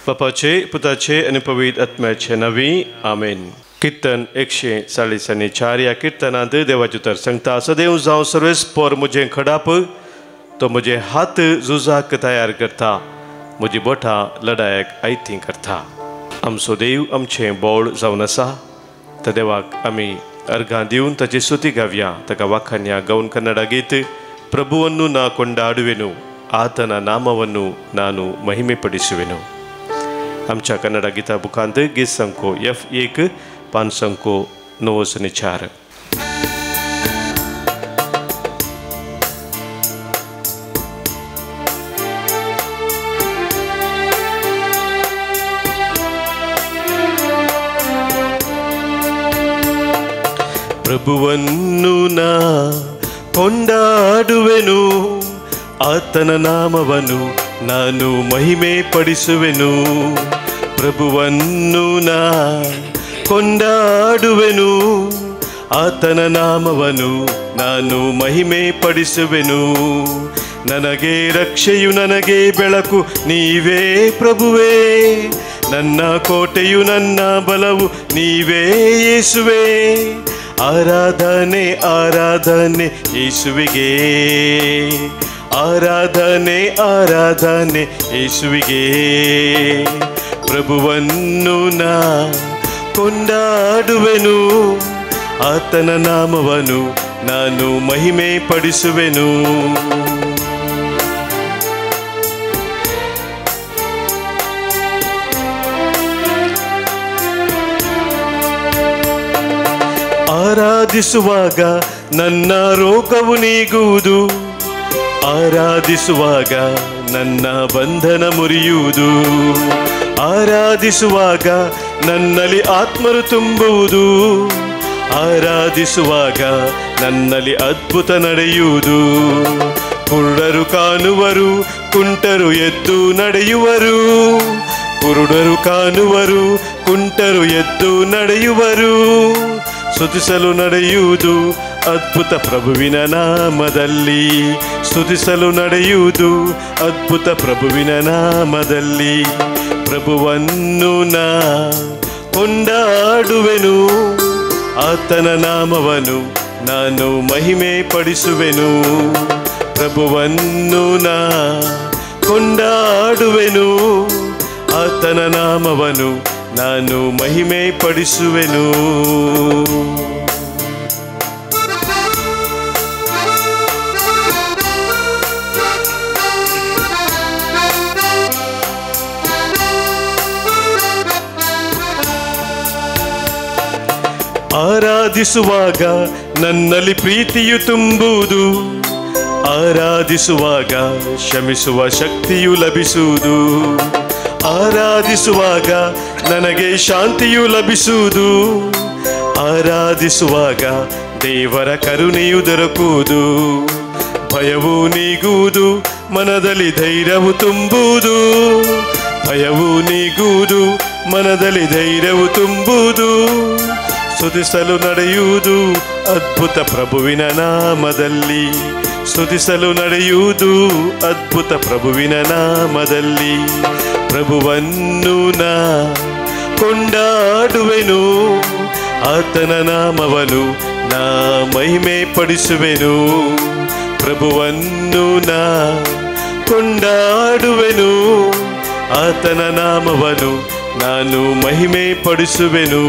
बापाचे पुताचे आणि पवित्र आत्म्याचे नावी आमेन. कीर्तन 140 या कीर्तनांत देवाचे उतर सांगता सदैव जावं सर्वेस पर मुझे खडाप तो मुझे हात झुजाक तयार करता म्हजी बोटां लढायक आयती करता. आमचो देव आमचे बोळ जावन आसा त्या देवाक आमी अर्घां दिवन ताची स्तुती गावया. ताका वाखान्या गौन कन्नಡ ಗೀತ ಪ್ರಭುವನ್ನು ನಾ ಕೊಂಡಾಡುವೆನು ಆತನ ನಾಮವನ್ನು ನಾನು ಮಹಿಮೆಪಡಿಸುವೆನು. आमच्या कन्नಡ गीता बुकांत गीत संको F1 5 संको 94. ಪ್ರಭುವನ್ನು ನಾ ಕೊಂಡಾಡುವೆನು ಆತನ ನಾಮವನ್ನು ನಾನು ಮಹಿಮೆ ಪಡಿಸುವೆನು. ಪ್ರಭುವನ್ನು ನಾ ಕೊಂಡಾಡುವೆನು ಆತನ ನಾಮವನ್ನು ನಾನು ಮಹಿಮೆ ಪಡಿಸುವೆನು. ನನಗೆ ರಕ್ಷೆಯು ನನಗೆ ಬೆಳಕು ನೀವೇ ಪ್ರಭುವೇ, ನನ್ನ ಕೋಟೆಯು ನನ್ನ ಬಲವು ನೀವೇ ಯೇಸುವೇ. ಆರಾಧನೆ ಆರಾಧನೆ ಯೇಸುವಿಗೆ, ಆರಾಧನೆ ಆರಾಧನೆ ಯೇಸುವಿಗೆ. ಪ್ರಭುವನ್ನು ನಾ ಕೊಂಡಾಡುವೆನು ಆತನ ನಾಮವನ್ನು ನಾನು ಮಹಿಮೆ ಪಡಿಸುವೆನು. ಆರಾಧಿಸುವಾಗ ನನ್ನ ರೋಗವು ನೀಗುವುದು, ಆರಾಧಿಸುವಾಗ ನನ್ನ ಬಂಧನ ಮುರಿಯುವುದು, ಆರಾಧಿಸುವಾಗ ನನ್ನಲ್ಲಿ ಆತ್ಮರು ತುಂಬುವುದು, ಆರಾಧಿಸುವಾಗ ನನ್ನಲ್ಲಿ ಅದ್ಭುತ ನಡೆಯುವುದು. ಕುರುಡರು ಕಾಣುವರು, ಕುಂಟರು ಎದ್ದು ನಡೆಯುವರು, ಕುರುಡರು ಕಾಣುವರು, ಕುಂಟರು ಎದ್ದು ನಡೆಯುವರು. ಸ್ತುತಿಸಲು ನಡೆಯುವುದು ಅದ್ಭುತ ಪ್ರಭುವಿನ ನಾಮದಲ್ಲಿ, ಸ್ತುತಿಸಲು ನಡೆಯುವುದು ಅದ್ಭುತ ಪ್ರಭುವಿನ ನಾಮದಲ್ಲಿ. ಪ್ರಭುವನ್ನು ನಾ ಕೊಂಡಾಡುವೆನು ಆತನ ನಾಮವನ್ನು ನಾನು ಮಹಿಮೆ ಪಡಿಸುವೆನು. ಪ್ರಭುವನ್ನು ನಾ ಕೊಂಡಾಡುವೆನು ಆತನ ನಾಮವನ್ನು ನಾನು ಮಹಿಮೆ ಪಡಿಸುವೆನು. ಆರಾಧಿಸುವಾಗ ನನ್ನಲ್ಲಿ ಪ್ರೀತಿಯು ತುಂಬುವುದು, ಆರಾಧಿಸುವಾಗ ಕ್ಷಮಿಸುವ ಶಕ್ತಿಯು ಲಭಿಸುವುದು, ಆರಾಧಿಸುವಾಗ ನನಗೆ ಶಾಂತಿಯು ಲಭಿಸುವುದು, ಆರಾಧಿಸುವಾಗ ದೇವರ ಕರುಣೆಯು ದೊರಕುವುದು. ಭಯವು ನೀಗುವುದು, ಮನದಲ್ಲಿ ಧೈರ್ಯವು ತುಂಬುವುದು, ಭಯವು ನೀಗುವುದು, ಮನದಲ್ಲಿ ಧೈರ್ಯವು ತುಂಬುವುದು. ಸ್ತುತಿಸಲು ನಡೆಯುವುದು ಅದ್ಭುತ ಪ್ರಭುವಿನ ನಾಮದಲ್ಲಿ, ಸ್ತುತಿಸಲು ನಡೆಯುವುದು ಅದ್ಭುತ ಪ್ರಭುವಿನ ನಾಮದಲ್ಲಿ. ಪ್ರಭುವನ್ನು ನಾ ಕೊಂಡಾಡುವೆನು ಆತನ ನಾಮವನ್ನು ನಾ ಮಹಿಮೆ ಪಡಿಸುವೆನು. ಪ್ರಭುವನ್ನು ನಾ ಕೊಂಡಾಡುವೆನು ಆತನ ನಾಮವನ್ನು ನಾನು ಮಹಿಮೆ ಪಡಿಸುವೆನು.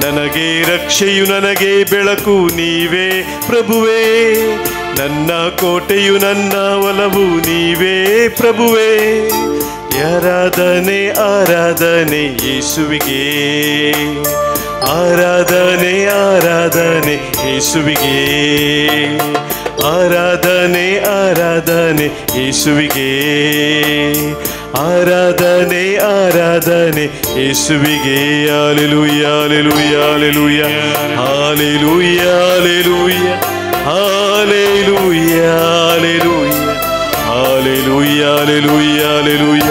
ನನಗೆ ರಕ್ಷೆಯು ನನಗೆ ಬೆಳಕು ನೀವೇ ಪ್ರಭುವೇ, ನನ್ನ ಕೋಟೆಯು ನನ್ನ ಒಲವು ನೀವೇ ಪ್ರಭುವೇ. ಆರಾಧನೆ ಆರಾಧನೆ ಯೇಸುವಿಗೆ, ಆರಾಧನೆ ಆರಾಧನೆ ಯೇಸುವಿಗೆ, ಆರಾಧನೆ ಆರಾಧನೆ ಯೇಸುವಿಗೆ, ಆರಾಧನೆ ಆರಾಧನೆ ಯೇಸುವಿಗೆ. ಹಲ್ಲೆಲೂಯಾ ಹಲ್ಲೆಲೂಯಾ ಹಲ್ಲೆಲೂಯಾ ಹಲ್ಲೆಲೂಯಾ ಹಲ್ಲೆಲೂಯಾ ಹಲ್ಲೆಲೂಯಾ ಹಲ್ಲೆಲೂಯಾ ಹಲ್ಲೆಲೂಯಾ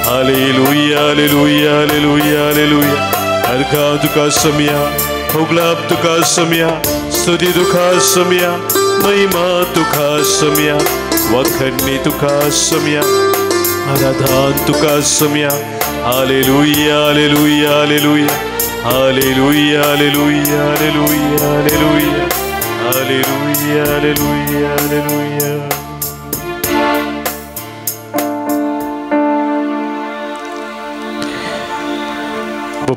ಹಲ್ಲೆಲೂಯಾ ಹಲ್ಲೆಲೂಯಾ ಹಲ್ಲೆಲೂಯಾ ಹಲ್ಲೆಲೂಯಾ. अर्घा तुका सम्या, होगलाप तुका सम्या, स्तुती तुका सम्या, महिमा तुका सम्या, वखणी तुका सम्या, आराधन तुका सम्या, हालेलुया हालेलुया हालेलुया हालेलुया हालेलुया हालेलुया हालेलुया हालेलुया हालेलुया.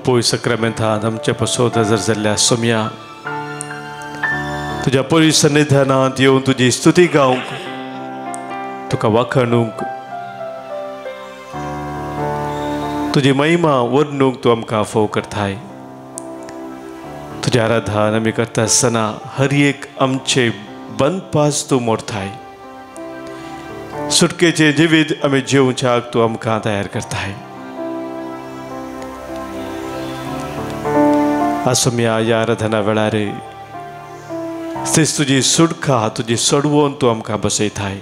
पळय सक्रामेंतान आमच्या पासोद हजर जाल्ल्या सोम्या तुझ्या पवित्र सन्निधानांत येवन तुजी स्तुती गावंक तुका वाखाणूंक तुजी महिमा वर्णूंक तूं आमकां फोव करताय. तुझें आराधन आमी करता आसतना हर एक आमचे बंदपास तूं मोडताय. सुटकेचें जिवीत आमी जिवच्याक तूं आमकां तयार करताय. आसोम्या ह्या आराधना वेळार तुजी सुडका तुजी सोडवून तूं आमकां बसयताय.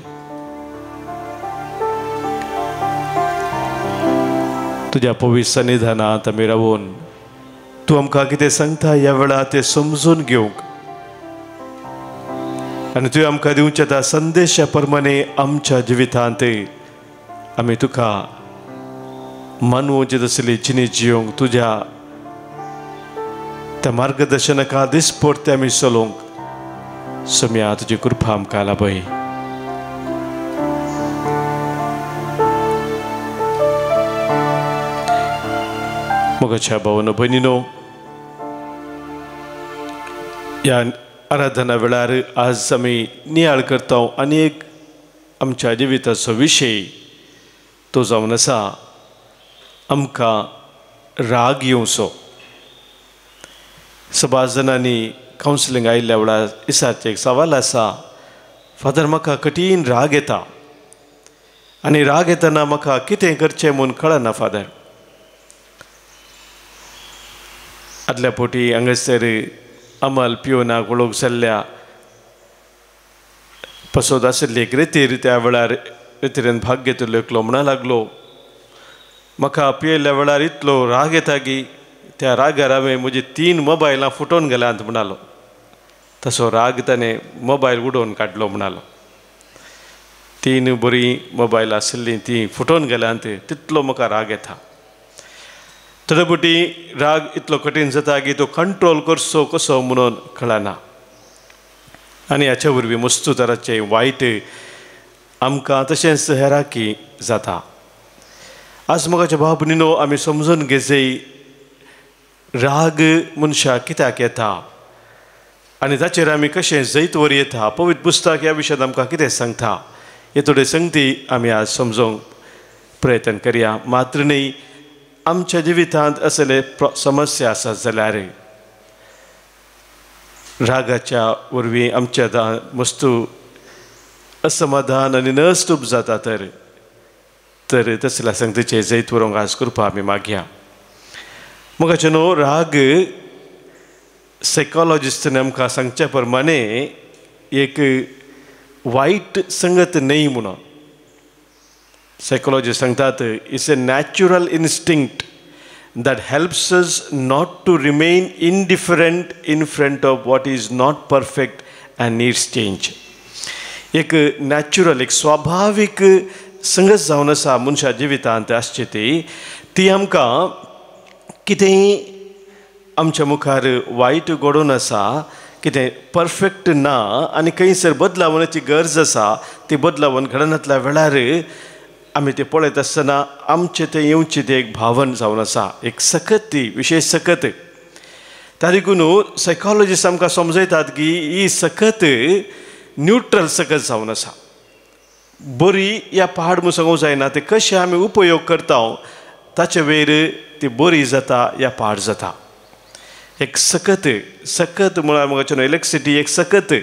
तुझ्या पवित्र सन्निधानांत आमी रावून तूं आमकां कितें सांगता ह्या वेळार तें समजून घेवंक आनी तुवें आमकां दिवच्या त्या संदेशा प्रमाणे आमच्या जिवितांत आमी तुका मानवूंची तसली जिणी जिवंक तुज्या त्या मार्गदर्शनाका दिसपडते आमी चलोवंक सोम्या तुजी कृपा आमकां लाभय. मोगाच्या भावनो भयणीनो, ह्या आराधना वेळार आज आमी नियाळ करता आनी एक आमच्या जिविताचो विशय तो जावन आसा आमकां राग येवचो. सबाज जाणांनी कावन्सिलिंग आयिल्ल्या वेळार इसाचे एक सवाल आसा, फादर म्हाका कठीण राग येता आनी राग येतना म्हाका कितें करचें म्हूण कळना फादर. आदल्या फावटी हांगासर अमल पियोनाक वळख जाल्ल्या पसोद आशिल्ली एक रितीर त्या वेळार रितीरेन भाग घेतिल्लो एकलो म्हणा लागलो, म्हाका पियेल्ल्या वेळार इतलो राग येता की त्या रागार हांवें म्हजी 3 मोबायलां फुटोवन गेल्यांत म्हणालो. तसो राग ताणें मोबायल उडोवन काडलो म्हणालो. 3 बरीं मोबायलां आशिल्लीं तीं फुटोवन गेल्यांत, तितलो म्हाका राग येता. थोडे फावटी राग इतलो कठीण जाता की तो कंट्रोल करचो कसो म्हणून कळना. आनी हाच्या वरवीं मस्तू तराचें वायट आमकां तशेंच हेराकी जाता. आज मोगाच्या भाव भयणीनो, आमी समजून घेजय राग मनशाक कित्याक येता आनी ताचेर आमी कशें जैत वर येता. पवित्र पुस्तक ह्या विशयांत आमकां कितें सांगता हे थोडे संगती आमी आज समजूंक प्रयत्न करया. मात्र न्ही, आमच्या जिवितांत असले समस्या आसात जाल्यार रागाच्या वरवीं आमच्या मस्तू असमाधान आनी नस्तूप जाता तर तसल्या संगतीचे जैत व्हरूंक आज कृपा आमी मागया. मोगाचे न्हू, राग सायकॉलॉजिस्टांनी आमकां सांगच्या प्रमाणे एक वायट संगत न्हय म्हणून. सायकॉलॉजिस्ट सांगतात, it's a natural instinct that helps us not to remain indifferent in front of what is not perfect and needs change. एक नॅचरल, एक स्वाभाविक संगत जावन आसा मनशा जिवितांत आसची ती आमकां कितेंय आमच्या मुखार वायट घडोवन आसा, कितें परफेक्ट ना आनी खंयसर बदलावनाची गरज आसा, ती बदलावन घडनातल्या वेळार आमी ते पळयत आसतना आमचे ते येवची ते एक भावन जावन आसा, एक सकत, ती विशेष सकत. त्या देखून सायकॉलॉजिस्ट आमकां समजयतात की ही सकत न्यूट्रल सकत जावन आसा. बरी या पाड म्हणून सांगूंक जायना, ते कशें आमी उपयोग करता ताचे वयर ती बरी जाता या पाड जाता. एक सकत म्हळ्यार म्हाका इलेक्ट्रिसिटी एक सकत,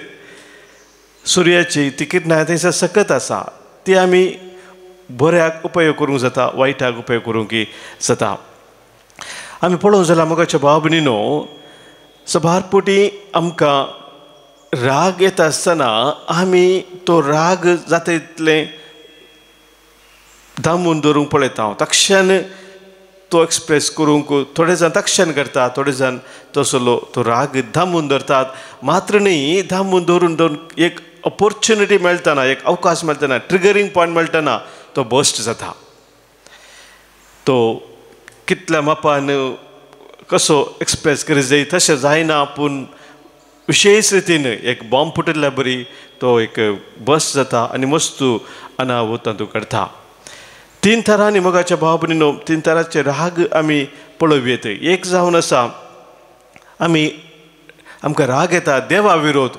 सुर्याची ती किरणां थंयसर सकत आसा, ती आमी बऱ्याक उपयोग करूंक जाता, वायटाक उपयोग करूंक जाता. आमी पळोवंक जाल्यार मोगाच्या भाव भयणीनो, सबारपोटी आमकां राग येता आसतना आमी तो राग जाता तितलें दामून दवरूंक पळयता. तक्षण तो एक्सप्रेस करूंक थोडे जाण तक्षण करतात, थोडे जाण तसलो तो राग दामून धरतात. मात्र न्ही, दामून दवरून एक ऑपॉर्च्युनिटी मेळटना, एक अवकाश मेळटना, ट्रिगरींग पॉयंट मेळटना तो बस्ट जाता. तो कितल्या मापान कसो एक्सप्रेस करी जाय तशें जायना पूण विशेष रितीन एक बॉम्ब फुटल्या बरी तो एक बस जाता आनी मस्तू अनाहूत तातूंत करता. 3 तरांनी मोगाच्या भाव भयणीनो 3 तरांचे राग आमी पळोवया. एक जावन आसा आमकां राग येता देवा विरोध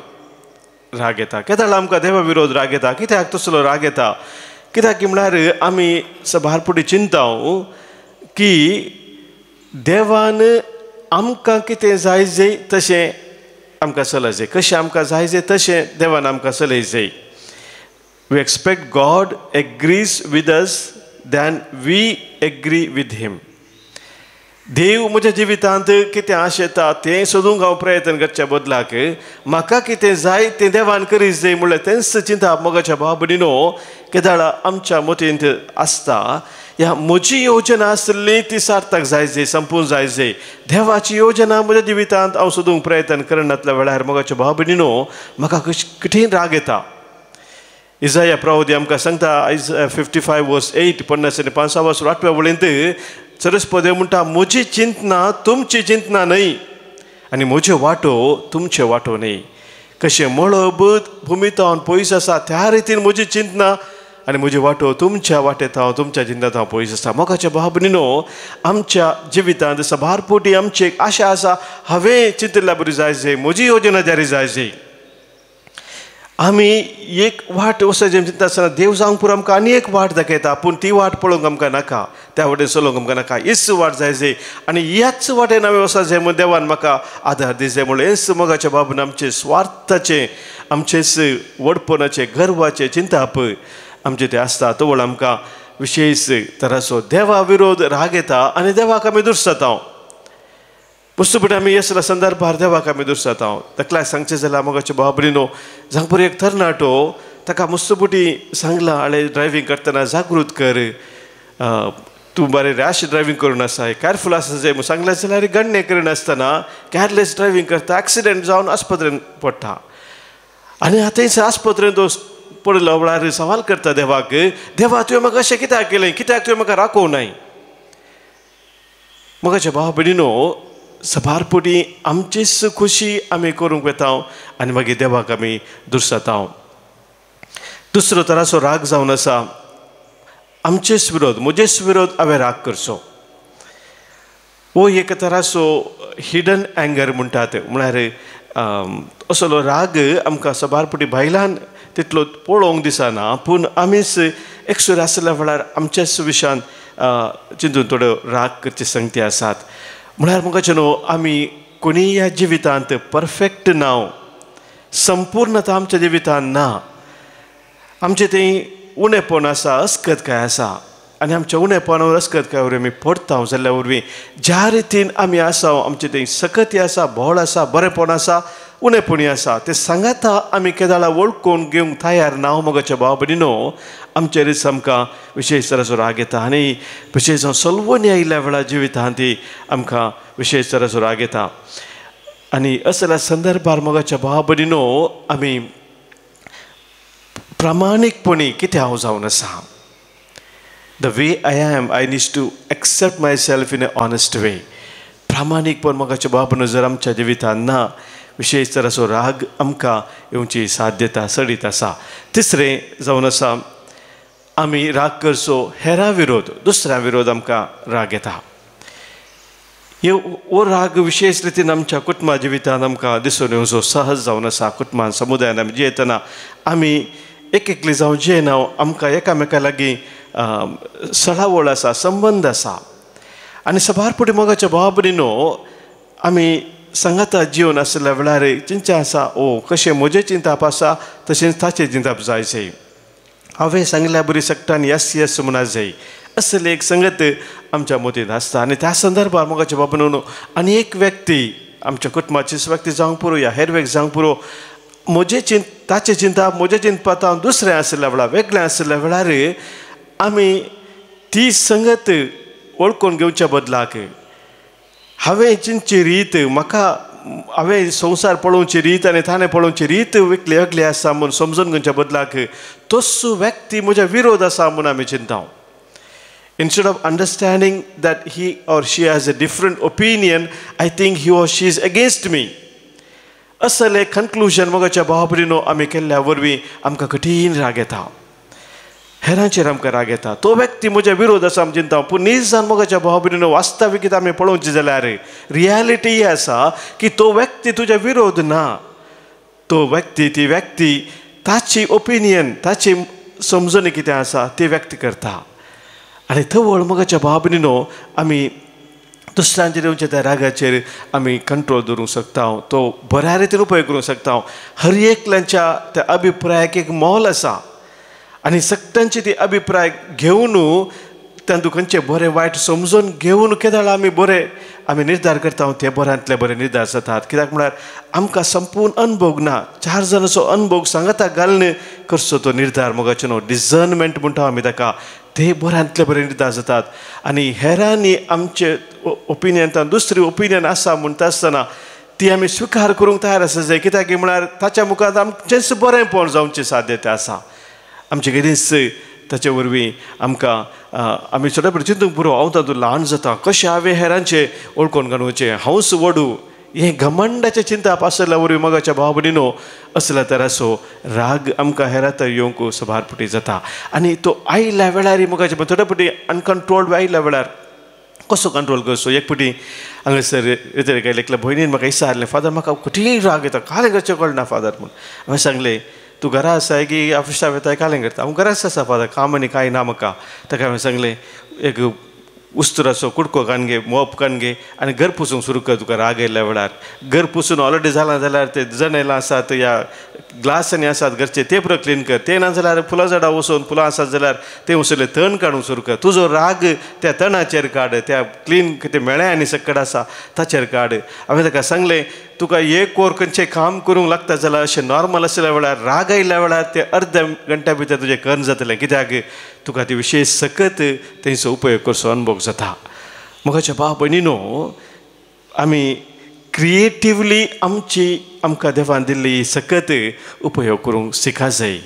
राग येता. केन्ना आमकां देवा विरोध राग येता? कित्याक तसलो राग येता? कित्याक म्हळ्यार आमी सभारपुटी चिंताव की देवान आमकां कितें जाय जाय तशें आमकां चलय जाय, कशें आमकां जाय जाय तशें देवान आमकां चलय जाय. We expect God agrees with us than we agree with him. देव म्हज्या जिवितांत कितें आशेता तें सोदूंक हांव प्रयत्न करच्या बदलाक म्हाका कितें जाय तें देवान करीत जाय म्हणल्यार तेंच चिंता मोगाच्या भाव भयणीनो केदाळा आमच्या मतींत आसता. ह्या म्हजी योजना आसली ती सार्थक जाय जाय, संपूर्ण जाय जाय. देवाची योजना म्हज्या जिवितांत हांव सोदूंक प्रयत्न करनातल्या वेळार मोगाच्या भाव भयणीनो म्हाका कठीण राग येता. इजाया प्रवादी आमकां सांगता 55:8 50 आनी 5 वळेंत सरस्पदे म्हणटा म्हजी चिंतना तुमची चिंतना न्हय आनी म्हज्यो वाटो तुमचे वाटो न्हय. कशें मळब भुमीतावन पयस आसा त्या रितीन म्हजी चिंतना आनी म्हजी वाटो तुमच्या वाटेंत हांव तुमच्या चिंतात हांव पयस आसा. मोगाच्या भाव भयणीनो आमच्या जिवितांत सभारपोटी आमची एक आशा आसा हांवें चिंतल्या बरी जाय जाय, म्हजी योजना जारी जाय जाय. आमी एक वाट वचून चिंता आसतना देव जावंक पुरो आमकां आनी एक वाट दाखयता पूण ती वाट पळोवंक आमकां नाका, त्या वटेन चलोवंक आमकां नाका. हीच वाट जाय जाय आनी ह्याच वाटेन हांवें वचत जाय म्हूण देवान म्हाका आदार दी जाय म्हणून हेच मोगाच्या बाबून आमचे स्वार्थाचे आमचेच वडपणाचे गर्वाचे चिंताप आमचे ते आसता. तो वेळ आमकां विशेष तरासो देवा विरोध राग येता आनी देवाक आमी दुर्सता. पुस्तक आमी असल्या संदर्भार देवाक आमी दुर्सता. तकल्याक सांगचें जाल्यार मोगाच्या भाव भयणीनो जांपरी एक तरणाटो ताका मुस्तपुटी सांगला आळे ड्रायव्हिंग करतना जागृत कर, तूं बरें रॅश ड्रायव्हिंग करून आसा, केअरफूल आसा जाय सांगलें जाल्यार गण्य करिनासतना केअरलेस ड्रायव्हिंग करता, एक्सिडेंट जावन आस्पत्रेंत पडटा. आनी आतां आस्पत्रेंत तो पडलो वेळार सवाल करता देवाक, देवा तुवें म्हाका अशें कित्याक केलें, कित्याक तुवें म्हाका राखोवं नाय? मोगाच्या भाव भयणीनो सभारपोटी आमचीच खुशी आमी करूंक वेता आनी मागीर देवाक आमी दुर्सता. दुसरो तरासो राग जावन आसा आमचेच विरोध, म्हजेच विरोध हांवें राग करचो. हो एक तरासो हिडन एंगर म्हणटात. म्हळ्यार असलो राग आमकां सभारपोटी भायल्यान तितलो पळोवंक दिसना पूण आमीच एकसुर आसल्या वेळार आमच्याच विशयान चिंतून थोड्यो राग करचे संगती आसात. म्हळ्यार मोगाचे न्हू आमी कोणी ह्या जिवितांत परफेक्ट ना, संपूर्णता आमच्या जिवितांत ना. आमचें तें उणेपण आसा, अस्कतकाय आसा आनी आमच्या उणेपणावर अस्कतकाय वरवीं आमी पडटा जाल्ल्या वरवीं ज्या रितीन आमी आसा आमचें तें सकती आसा, भोळ आसा, बरेपण आसा, उणेपणी आसा तें सांगाता आमी केदाळा वळखून घेवंक तयार ना. मोगाच्या भाव भयणीनो आमचेरच आमकां विशेश तरासो राग येता आनी विशेश जावन सलवणी आयिल्ल्या वेळार जिवितांत आमकां विशेश तरासो राग येता. आनी असल्या संदर्भार मोगाच्या भाव भयणीनो आमी प्रामाणीकपणी कितें हांव जावन आसा. The way I am I need to accept myself in a honest way. प्रामाणीकपण मोगाच्या भाव भयणीनो जर आमच्या जिवितांत ना विशेश तरासो राग आमकां येवची साध्यता सडीत आसा. तिसरें जावन आसा आमी राग करचो हेरां विरोध, दुसऱ्या विरोध आमकां राग येता. हो राग विशेश रितीन आमच्या कुटुंबा जिवितांत आमकां दिसून येवचो सहज जावन आसा. कुटुंबान समुदायान आमी जियेतना आमी एकली जावं जियेना आमकां एकामेका लागीं सळावळ आसा, संबंद आसा. आनी सभारपुटी मोगाच्या भाव भयणीनो आमी सांगाता जिवन आसल्या वेळार चिंता आसा कशें म्हजें चिंताप आसा तशेंच ताचें चिंताप जाय जाय. हांवें सांगल्या बरी सक्टान यस यस म्हणा जाय असली एक संगत आमच्या मतींत आसता. आनी त्या संदर्भार मोगाच्या भाव भयणीनो आनी एक व्यक्ती आमच्या कुटुंबाचीच व्यक्ती जावंक पुरो या हेर व्यक्ती जावंक पुरो म्हजें ताचें चिंताप म्हजें चिंतपाक हांव दुसरें आसल्या वेळार वेगळें आसल्या वेळार आमी ती संगत वळखून घेवच्या बदलाक हांवें चिंतची रीत म्हाका हांवें संवसार पळोवची रीत आनी ताणें पळोवची रीत वेगळी वेगळी आसा म्हूण समजून घेवच्या बदलाक तोच व्यक्ती म्हज्या विरोध आसा म्हूण आमी चिंता. Instead of understanding that he or she has a different opinion, I think he or she is against me. असले कन्क्लूजन मोगाच्या भावभरिनो आमी केल्ल्या वरवीं आमकां कठीण राग येता. हेरांचेर आमकां राग येता. तो व्यक्ती म्हज्या विरोध आसा आमी चिंता. पूण निजान मोगाच्या भावभरिनो वास्तविकता आमी पळोवची जाल्यार रियालिटी ही आसा की तो व्यक्ती तुज्या विरोध ना. तो व्यक्ती ती व्यक्ती ताची ओपिनियन ताची समजणी कितें आसा ती व्यक्त करता. आनी थवळ मोगाच्या भावभरिनो आमी दुसऱ्यांचेर येवचे त्या रागाचेर आमी कंट्रोल दवरूंक शकता. तो बऱ्या रितीन उपयोग करूंक शकता. हर एकल्याच्या त्या अभिप्रायाक एक मोल आसा आनी सगळ्यांची ती अभिप्राय घेवन तातूंत खंयचे बरें वायट समजून घेवन केदाळ आमी निर्धार करता. ते बऱ्यांतले बरे निर्धार जातात. कित्याक म्हळ्यार आमकां संपूर्ण अनुभव ना. 4 जाणांचो अनुभव सांगता घालून करचो तो निर्धार मोगाचे न्हू. डिजर्नमेंट म्हणटा आमी ताका. ते बऱ्यांतले बरे निर्धार जातात. आनी हेरांनी आमचे ओपिनियन दुसरी ओपिनियन आसा म्हणटा आसतना ती आमी स्विकार करूंक तयार आसा जाय. कित्याक म्हळ्यार ताच्या मुखार आमचेंच बरेंपण जावचें साध्यता आसा. आमचे कितेंच ताचे वरवीं आमकां आमी सगळे बरें चिंतूंक पुरो. हांव तातूंत ल्हान जाता. कशें हांवें हेरांचे ओळखून घालूचें. हांवच वडू. हे घमंडाचे चिंता आसल्या वरवीं मोगाच्या भाव भयणीनो असल्या तरासो राग आमकां हेरांत येवंक सभारपटी जाता. आनी तो आयल्या वेळार मोगाचे थोडे फावटी अनकंट्रोल्ड आयल्या वेळार कसो कंट्रोल करचो. एक फावटी हांगासर रितेर गेले एकल्या भयणीन म्हाका विचारलें, फादर म्हाका कठीण राग येता, कालें करचें कळना फादर म्हूण. हांवें सांगलें, तूं घरा आसाय की ऑफिसाक वताय कालें करता? हांव घराच आसा फादर, काम आनी कांय ना म्हाका. ताका हांवें सांगलें, एक उस्तुराचो कुडको काडून घे, मोप काडून घे आनी घर पुसूंक सुरू कर. तुका राग येयल्या वेळार घर पुसून ऑलरेडी जालां जाल्यार ते जनेलां आसात या ग्लासांनी आसात घरचे ते पुरो क्लीन कर. ते ना जाल्यार फुलां झाडां वचून फुलां आसात जाल्यार ते वचून तण काडूंक सुरू कर. तुजो राग त्या तणाचेर काड, त्या क्लीन कितें मेळ्या आनी सकड आसा ताचेर काड. हांवें ताका सांगलें, तुका एक वर खंयचें काम करूंक लागता जाल्यार अशें नॉर्मल आसल्या वेळार राग आयल्या वेळार ते अर्ध्या घंट्या भितर तुजें कर्म जातलें. कित्याक तुका ती विशेश सकत तेंचो उपयोग करचो अनुभव जाता. मोगाच्या भाव भयणीनो, आमी क्रिएटिवली आमकां देवान दिल्ली सकत उपयोग करूंक शिका जाय.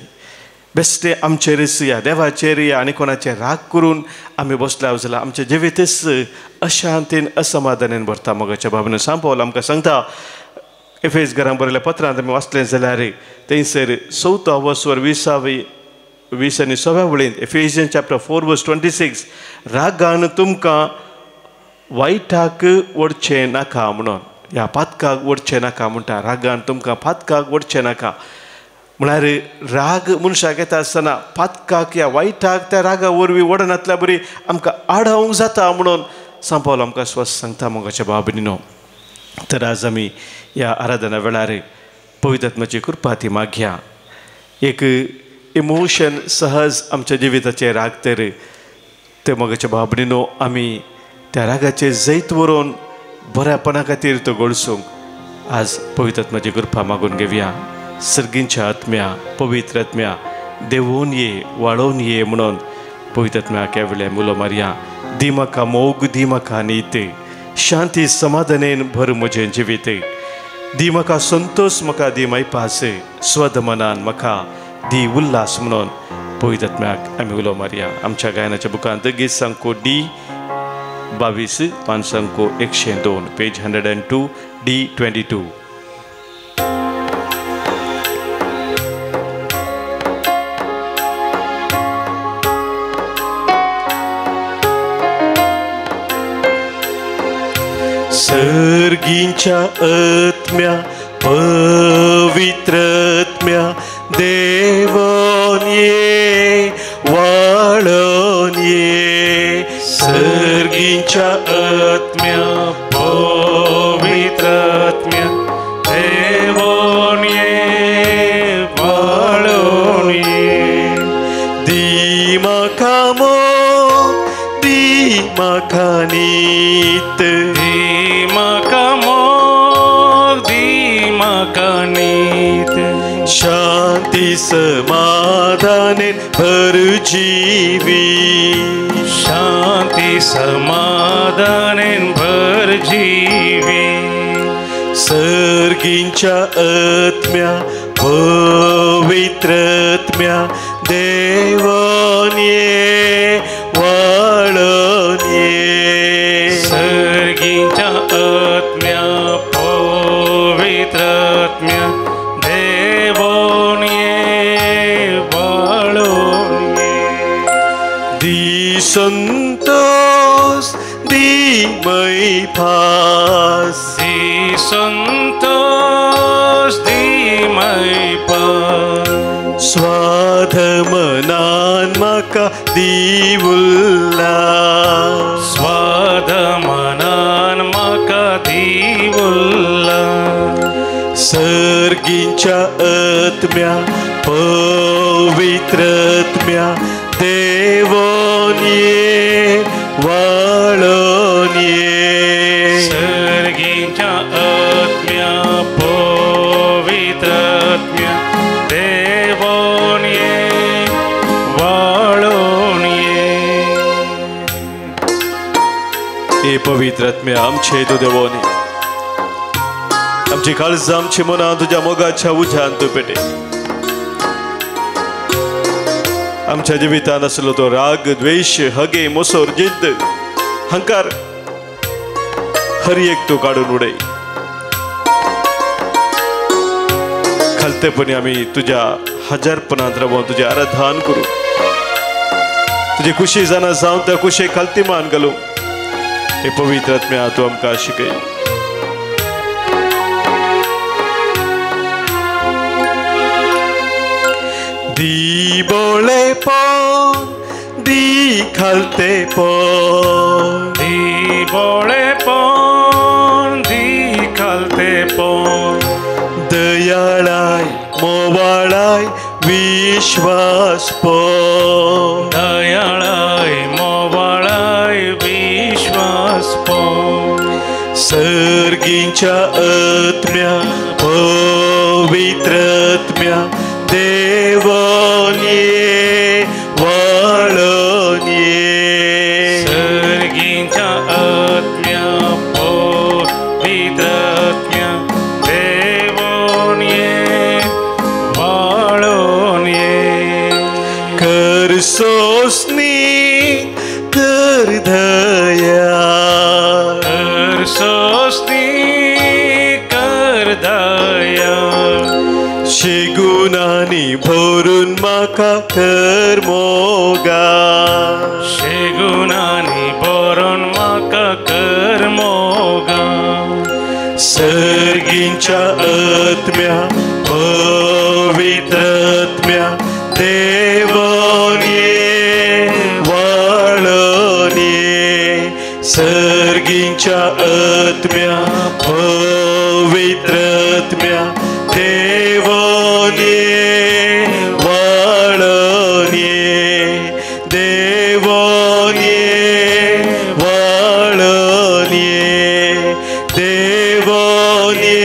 बेश्टे आमचेरच या देवाचेर या आनी कोणाचेर राग करून आमी बसल्या जाल्यार आमचें जिवीतच अशांतीन असमाधानान भरता. मोगाच्या भावनेन सांग पावल आमकां सांगता, एफेस घरांत बरयल्या पत्रांत आमी वाचलें जाल्यार थंयसर 4 वर्सवर 20 आनी 6 वळींत एफेसियन्स चॅप्टर 4 वर्स 26 रागान तुमकां वायटाक वडचें नाका म्हणून, ह्या पातकाक वडचें नाका म्हणटा. रागान तुमकां पातकाक वडचें नाका म्हळ्यार राग मनशाक येता आसतना पातकाक या वायटाक त्या रागा वरवीं वडनातल्या बरी आमकां आडावंक जाता म्हणून सांपावल आमकां स्वस्थ सांगता. मोगाच्या भाव भयणीनो, तर आज आमी ह्या आराधना वेळार पवित्र आत्म्याची कृपा ती मागया. एक इमोशन सहज आमच्या जिविताचेर राग तर ते मोगाच्या भाव भयणीनो आमी त्या रागाचेर जैत व्हरून बऱ्यापणा खातीर तो गळसूंक आज पवित्र आत्म्याची कृपा मागून घेवया. सर्गींच्या आत्म्या, पवित्र आत्म्या, देवून ये, वाळोवन ये म्हणून पवित्र आत्म्याक ह्या वेळार मुलो मारया. दी म्हाका मोग, दी म्हाका नीत, शांती समाधानेन भर म्हजें जिवीत. दी म्हाका संतोष, म्हाका दी मैपास, स्वद मनान म्हाका दी उल्हास म्हणून पवित्र आत्म्याक आमी उलो मारया. आमच्या गायनाच्या बुकांत गीत सांको D22 पान सांको 102 पेज 102 D22. सर्गींच्या आत्म्या, पवित्र आत्म्या, देवोन ये, वाळोन ये. सर्गींच्या आत्म्या, पवित्र आत्म्या, देवोन ये, वाळोन ये. दी म्हाका मोग, दी म्हाका नीत, शांती समाधानेन भर जीवी. शांती समाधानेन भर जीवी. सर्गींच्या आत्म्या, पवित्र आत्म्या, देवान ये, वाळ di santos di may pas, di santos di may pas, swadhamanan maka diwullah, swadhamanan maka diwullah, sargincha atmya pavitratmya devonye valonye, sargincha atmya pavitratmya devonye valonye. हे पवित्र आत्म्या आमचे तू देवोनी, आमची काळज आमची मना तुझ्या मोगाच्या उजान तू पेटे, आमच्या जिवितान असलो तो राग द्वेष हगे मोसोर जिद्द हंकार हर एक तू काढून उडे. खालतेपणी आम्ही तुझ्या हजारपणांत रावून तुझे आराधन करू, तुझी खुशी जाणा जावन त्या खुशे खालती मान घालू. हे पवित्र आत्म्या तू आमकां शिकय. दी बोळेपण दी खालतेपण, दी बोळेपण दी खालतेपण, दयाळाय मोवाळाय विश्वासपण, दयाळाय मोवाळाय विश्वासपण, सर्गींच्या आत्म्या पवित्र आत्म्या देवोन्ये वाळोन्ये, सर्गींच्या आत्म्या पवित्र आत्म्या देवोन्ये वाळोन्ये, करसोसनी कर दया, करसोसनी कर दया, शेगुणानी भरून माका कर मोगा, शेगुणानी भरून माका कर मोगा, सर्गींच्या आत्म्या पवित्र आत्म्या देवोन्ये वाळोन्ये, सर्गींच्या आत्म्या पवित्र आत्म्या देवोन्ये वाळोन्ये, देवोन्ये वाळोन्ये, देवोन्ये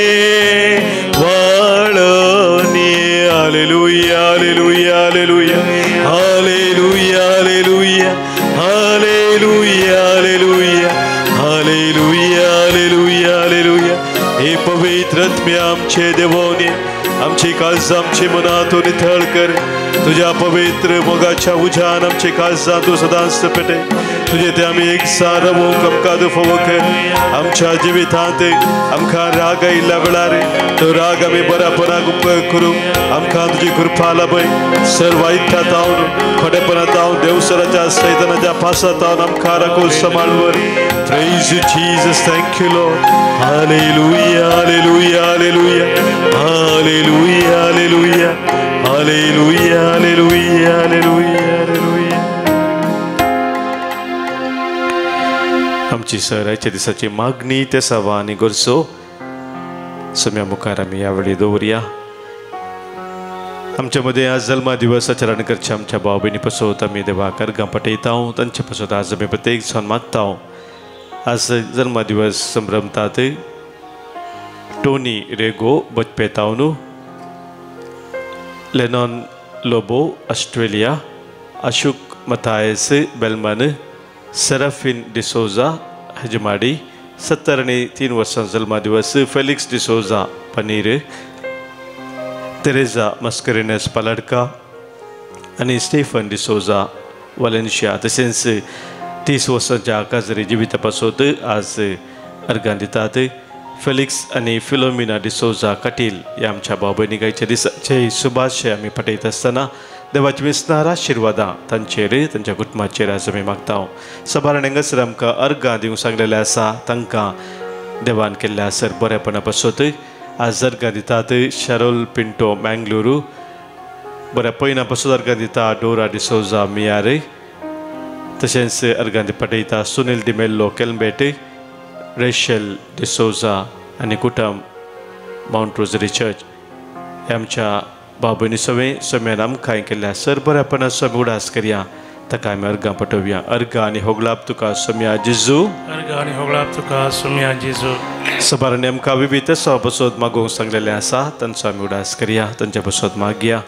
वाळोन्ये. हालेलुया हालेलुया हालेलुया हालेलुया हालेलुया हालेलुया हालेलुया हालेलुया हालेलुया हालेलुया. हे पवित्र आत्म्या आमचे देवोने आमची काळज आमची मनातून निथळ कर. तुझ्या पवित्र मोगाच्या उजान आमचे काळजां तू सदांच पेटे. तुझे ते आम्ही एक सारवो आमकां दुफोवो कर. आमच्या जिवितांत आमकां राग आयिल्ल्या वेळार तो राग आमी बऱ्यापणाक उपयोग करूं. आमकां तुजी कृपा लाभय. सर्व आयत्तांत खोटेपणांत देवसराच्या सैतानाच्या फासांत आमकां राखून सांबाळवर. Praise you Jesus, thank you Lord. Hallelujah, hallelujah, hallelujah, hallelujah, hallelujah, hallelujah, hallelujah, hallelujah, hallelujah. आमची सरायच्या दिसाची मागणी त्या सवा आणि गरजो सम्या मुखार आमी यावेळी दवरया. आमच्या मध्ये आज जल्मा दिवस आचरण करचे आमच्या भाव भयणी पासत आमी देवाक अर्गां पटयता. तांचे पासत आज आमी प्रत्येक सण मागता. आज जन्मा दिवस संभ्रमतात टोनी रेगो बचपेतावनू, लेनॉन लोबो ऑस्ट्रेलिया, अशोक मथायस बेलमन, सेराफिन डिसोजा हजमाडी 70 आणि 3 वर्षांचा जन्मा दिवस, फेलिक्स डिसोजा पनीर, तेरेजा मस्करेनस पलाडका आणि स्टेफन डिसोजा वालेन्शिया. तसेच 30 वर्षांच्या काजरी जिवितापासत आज अर्गां दितात. फेलिक्स आणि फिलोमिना डिसोजा कटील या आमच्या भाव भयणीकांच्या दिसाचे शुभाशय आमी पटयत आसतना देवाची विस्तार आशिर्वादां तांचेर तांच्या कुटुंबाचेर आज आमी मागता. सबारान हांगासर आमकां अर्गां दिवंक सांगलेलें आसा तांकां देवान केल्ल्या सर बरेपणा पासत आज अर्गां दितात. शारोल पिंटो मँगलुरू बऱ्या पयना पासून अर्गां दिता. डोरा डिसोजा मियार तशेंच अर्गां पाठयता. सुनील डिमेल्लो केल्मेट, रेशेल डिसोजा आनी कुटुंब माउंट रोजरी चर्च हे आमच्या भाव भयणी सवें सोम्यान आमकां केल्ल्या सर बऱ्यापणा आमी उडास करया. ताका आमी अर्गां पाठोवया. अर्गां आनी होगलाप तुका सोम्या जेजू. अर्गां आनी होगलाप तुका सोम्या जेजू. सबारांनी आमकां विविध सवा पासत मागोवंक सांगलेलें आसा तांचो आमी उडास करया. तांच्या पासत मागया.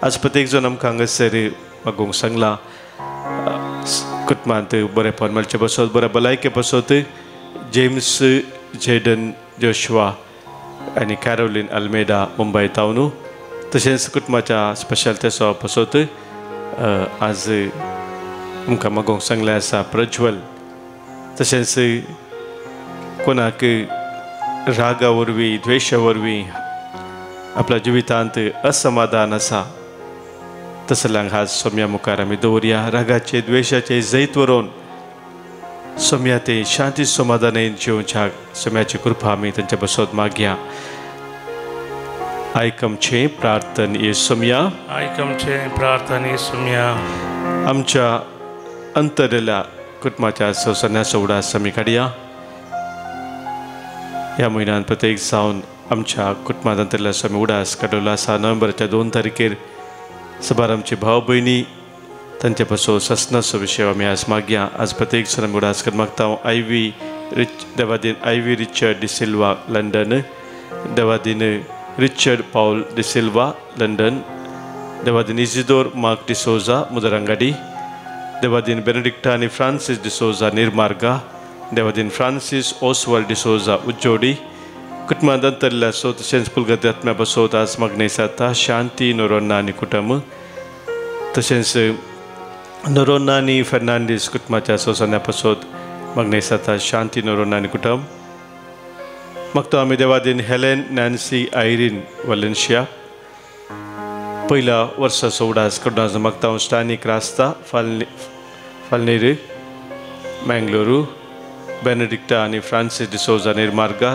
आज प्रत्येक जण आमकां हांगासर मागोवंक सांगला. कुटुंबांत बरेपण मेळचे पासत बऱ्या भलायके पासत जेम्स जेडन जोशुआ आनी कॅरोलीन अल्मेडा मुंबय तावन तशेंच कुटुंबाच्या स्पेशालिटी सवा पासत आज आमकां मागोवंक सांगलें आसा. प्रज्वल तशेंच कोणाक रागा वरवीं द्वेशा वरवीं आपल्या जिवितांत असमाधान आसा तसल्यांक आज सोम्या मुखार आमी दवरया. रागाचे द्वेशाचे जैत व्हरून सोम्या ते शांती समाधानान जिवच्या सोम्याची कृपा आमी तांच्या पासत मागया. आयकमचे प्रार्थन येसोम्या. आयकमचे प्रार्थन येसोम्या. आमच्या अंतरल्या कुटुंबाच्या संसाराचो उडास आमी काडया. ह्या म्हयन्यान प्रत्येक जावन आमच्या कुटुंबांत अंतरल्या आमी उडास काडलो आसा. नोव्हेंबराच्या 2 तारखेर सबार आमची भाव भयणी तांचे पासत ससनाचो विशय आमी आज मागया. आज प्रत्येक जण आमी उडास कर मागता. देवादीन आयवी रिचर्ड डिसिल्वा लंडन. देवादीन रिचर्ड पाउल डिसिल्वा लंडन. देवादीन इजिदोर मार्क डिसोजा मुदरंगाडी. देवादीन बेनेडिक्टा आनी फ्रांसीस डिसोजा निर्मार्गा. देवादीन फ्रांसीस ओसवाल डिसोजा उज्जोडी. कुटुंबांत अंतरल्या सो तशेंच पुलगती आत्म्या पासत आज मागणे जाता. शांती नोरोन्ना आनी कुटुंब तशेंच नोरोन्ना आनी फेर्नांडीस कुटुंबाच्या सोसान्या पासत मागणे जाता. शांती नोरोन्ना आनी कुटुंब मागता आमी देवादीन हेलेन नॅन्सी आयरीन वालेन्शिया पयल्या वर्साचो उडास कडून मागता. स्टानी क्रास्ता फाल्नेर मँगलुरू. बेनेडिक्टा आनी फ्रांसीस डिसोजा निर्मार्गा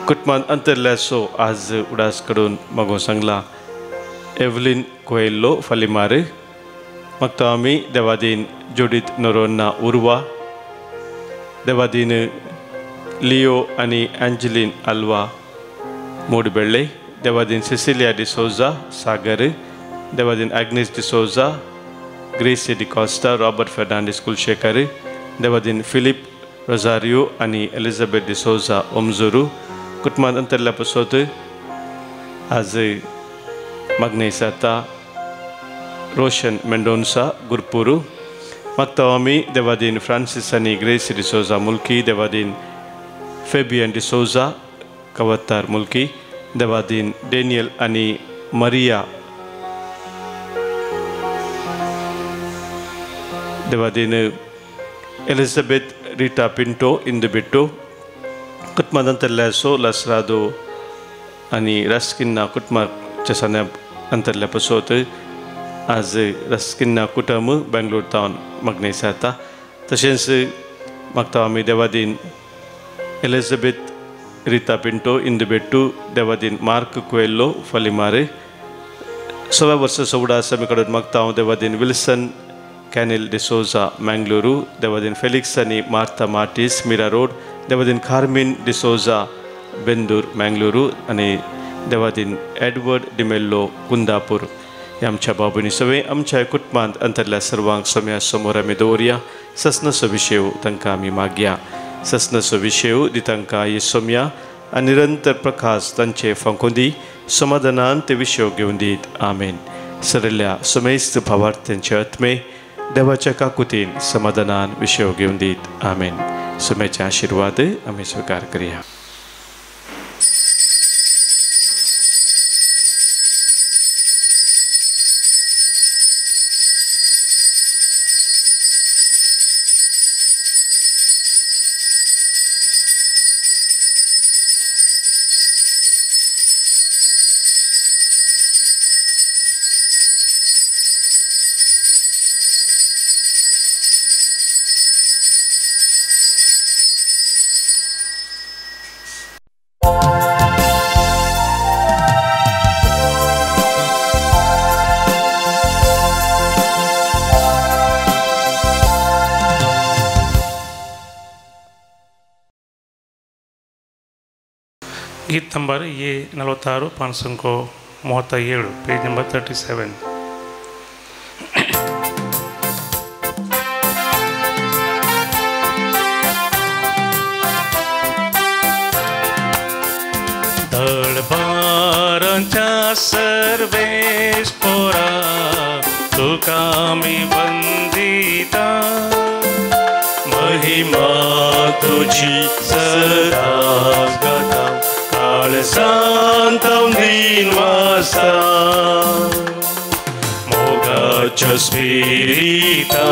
कुटुंबांत अंतरल्या सो आज उडास कडून मागोवंक सांगला. एवलिन कोएल्लो फालिमार मागता आमी देवादीन जोडीत नोरोन्ना उर्वा. देवादीन लिओ आनी एंजलीन आल्वा मोडबेळे. देवादीन सिसिलिया डिसोजा सागर. देवादीन एग्नेस डिसोजा ग्रेसी डिकॉस्टा रॉबर्ट फेर्नांडीस कुलशेखर. देवादीन फिलिप रोजारियो आनी एलिझाबेथ डिसोजा ओमजुरू कुटुंबांत अंतरल्या पासत आज मागणे जाता. रोशन मेंडोन्सा गुरपुरू मागता आमी देवादीन फ्रांसीस आनी ग्रेसी डिसोजा मुल्की. देवादीन फेबियन डिसोजा कवतार मुल्की. देवादीन डेनियल आनी मरिया. देवादीन एलिझाबेथ रिटा पिंटो इंदबिट्टो कुटुंबांत अंतरल्या सो लसरादो आनी रस्किन्ना कुटुंबाच्या सान्या अंतरल्या पासत आज रस्किन्ना कुटुंब बेंगलोर तावन मागणे जाता. तशेंच मागता आमी देवादीन एलिझाबेथ रिता पिंटो इंदबिट्टू. देवादीन मार्क कोएल्लो फालिमार 6 वर्साचो उडास आमी कडून मागता. देवादीन विल्सन कॅनिल डिसोजा मँगलुरू. देवादीन फेलिक्स आनी मार्था मार्टीस मिरा रोड. देवादीन कार्मिन डिसोजा बेंदूर मँगलुरू आनी देवादीन एडवर्ड डिमेल्लो कुंदापूर हे आमच्या भाव भयणी सवें आमच्या कुटुंबांत अंतरल्या सर्वांक सोम्या समोर आमी दवरया. ससनाचो विशय तांकां आमी मागया. ससनाचो विशय दी तांकां येसोम्या आनी निरंतर प्रकाश तांचे फांकुंदी समाधानान ते विशय घेवन दीत. आमेन. सरल्या समेस्त भावार्थ्यांचे आत्मे देवाच्या काकुतीन समाधानान विशय घेवन दीत. आमेन. सोम्याचे आशिर्वाद आमी स्वीकार करया. ಗೀತ್ ನಂಬರ್ A46 537 ಪೇಜ್ ನಂಬರ್ 37. दळबारांच्या सर्वेस पोरा तुका मी वंदिता महिमा तुझी सदाच गाता काळजांत दिन वाजता मोगाच्या स्पिरिता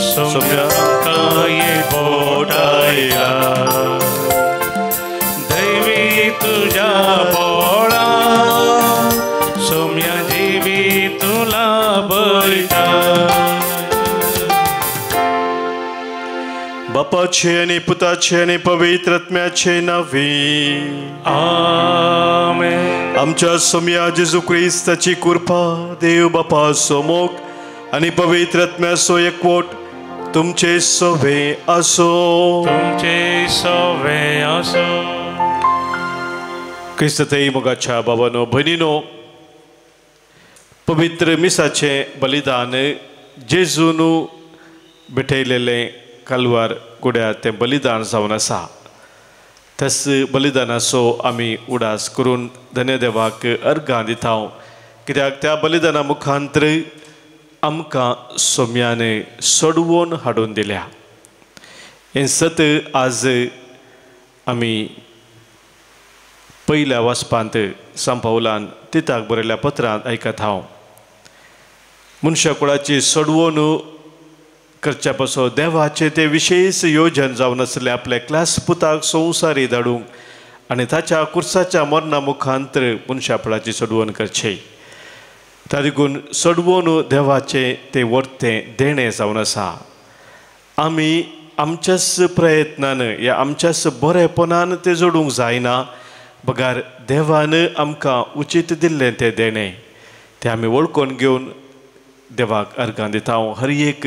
सोम्याका ये बोटाया तुझ्या बोळा सोम्या जीवी तुला बैठा. बापाचे आणि पुताचे आणि पवित्र आत्म्याचे नावे आमेन. आमच्या सोम्या जेजू ख्रिस्ताची कृपा देव बापा सोमोग आणि पवित्र आत्म्याचो एकवट तुमचे सोवे असो. तुमचे सोवे असो. क्रिस्तथई मोगाच्या बाबानो भयणीनो, पवित्र मिसाचे बलिदान जेजून भेटयलेले कलवार कुड्यार ते बलिदान जावन आसा. तस बलिदानाचो आमी उडास करून धन्यदेवाक अर्गां दिता, कित्याक त्या बलिदाना मुखांतर आमकां सोम्यान सोडवून हाडून दिल्या. हें सत आज आमी पहिल्या वाचपांत संपावलान तिताक बरयल्या पत्रांत आयकत हांव. मनशा कुळाची सोडवण करच्या पासून देवाचे ते विशेष योजन जावन आसले आपले क्लास पुताक संवसारी धाडूंक आनी ताच्या कुर्साच्या मरणा मुखांतर मनशा कुळाची सोडवण करचे. तादेखून सोडवण देवाचे ते वर्तें देणें जावन आसा. आमी आमच्याच प्रयत्नान या आमच्याच बरेपणान ते जोडूंक जायना, बगार देवान आमकां उचित दिल्लें तें देणें तें आमी वळखून घेवन देवाक अर्गां दिता. हर एक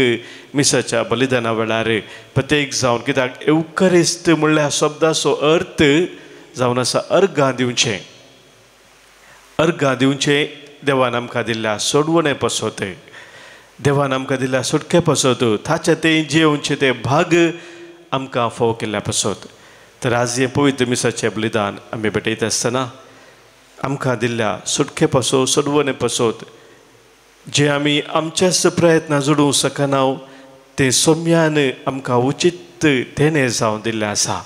मिसाच्या बलिदाना वेळार प्रत्येक जावन, कित्याक एवकरिस्त म्हणल्यार शब्दाचो अर्थ जावन आसा अर्गां दिवचें. अर्गां दिवचें देवान आमकां दिल्ल्या सोडवणे पासत, देवान आमकां दिल्ल्या सुटके पासत, ताचे तें जेवचे ते भाग आमकां फोव केल्ल्या पासत. तर आज हे पवित्र मिसाचें बलिदान आमी भेटयत आसतना आमकां दिल्ल्या सुटके पासो सोडवणे पासत जे आमी आमच्याच प्रयत्नां जोडूंक शकना, तें सोम्यान आमकां उचित देणें जावन दिल्लें आसा.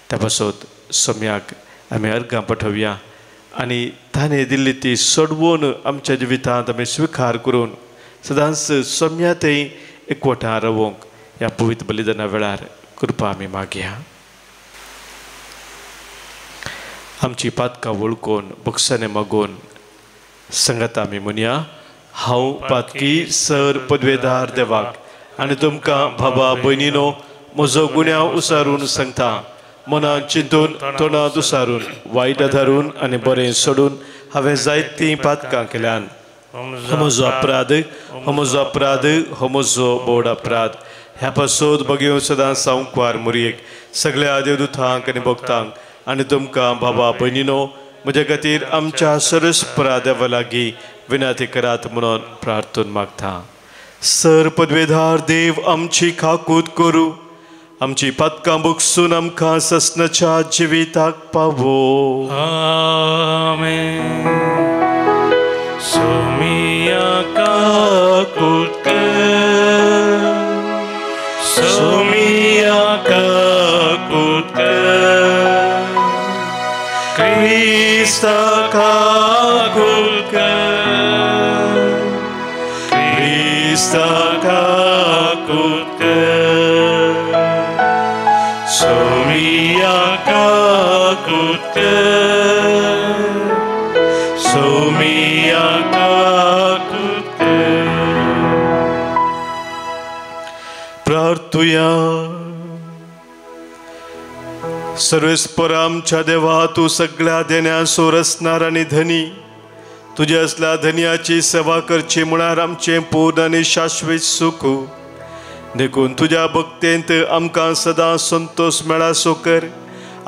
त्या पासत सोम्याक आमी अर्गां पठोवया आनी ताणें दिल्ली ती सोडवण आमच्या जिवितांत आमी स्विकार करून सदांच सोम्या थंय एकवटां रावूंक ह्या पवित्र बलिदाना वेळार कृपा आमी मागया. आमची पातकां वळखून बक्षाने मागून संगत आमी म्हणया. हांव पातकी सर पदवेदार देवाक आनी तुमकां भावा भयणीनो म्हजो गुन्यांव उसारून सांगता. मनांत चिंतून तोंडांत उसारून वायट धरून आनी बरें सोडून हांवें जायतीं पातकां केल्यान. हो म्हजो अपराध, हो म्हजो अपराध, हो म्हजो बोड अपराध. ह्या पासत बगयो सदां सांवकार मुरयेक सगळ्या देवदूतांक आनी भक्तांक आनी तुमकां भावा भयणीनो म्हजे खातीर आमच्या सरस्परा देवा लागीं विनंती करात म्हणून प्रार्थना मागता. सर पदवेदार देव आमची खाकूत करूं, आमची पातकां बगसून आमकां ससनाच्या जिविताक पावो. आमेन. सोमिया खाकूत कर, सोमिया खाकूत कर, क्रिस्ता खाकूत कर, क्रिस्ता खाकूत कर, सोमिया खाकूत कर, सोमिया खाकूत कर. प्रार्थुया. सर्वेस्पर आमच्या देवा, तू सगळ्या देण्याचो रचणार आनी धनी, तुझ्या असल्या धन्याची सेवा करची म्हळ्यार आमचें पूर्ण आनी शाश्वत सुख. देखून तुझ्या भक्तेंत आमकां सदां संतोष मेळासो कर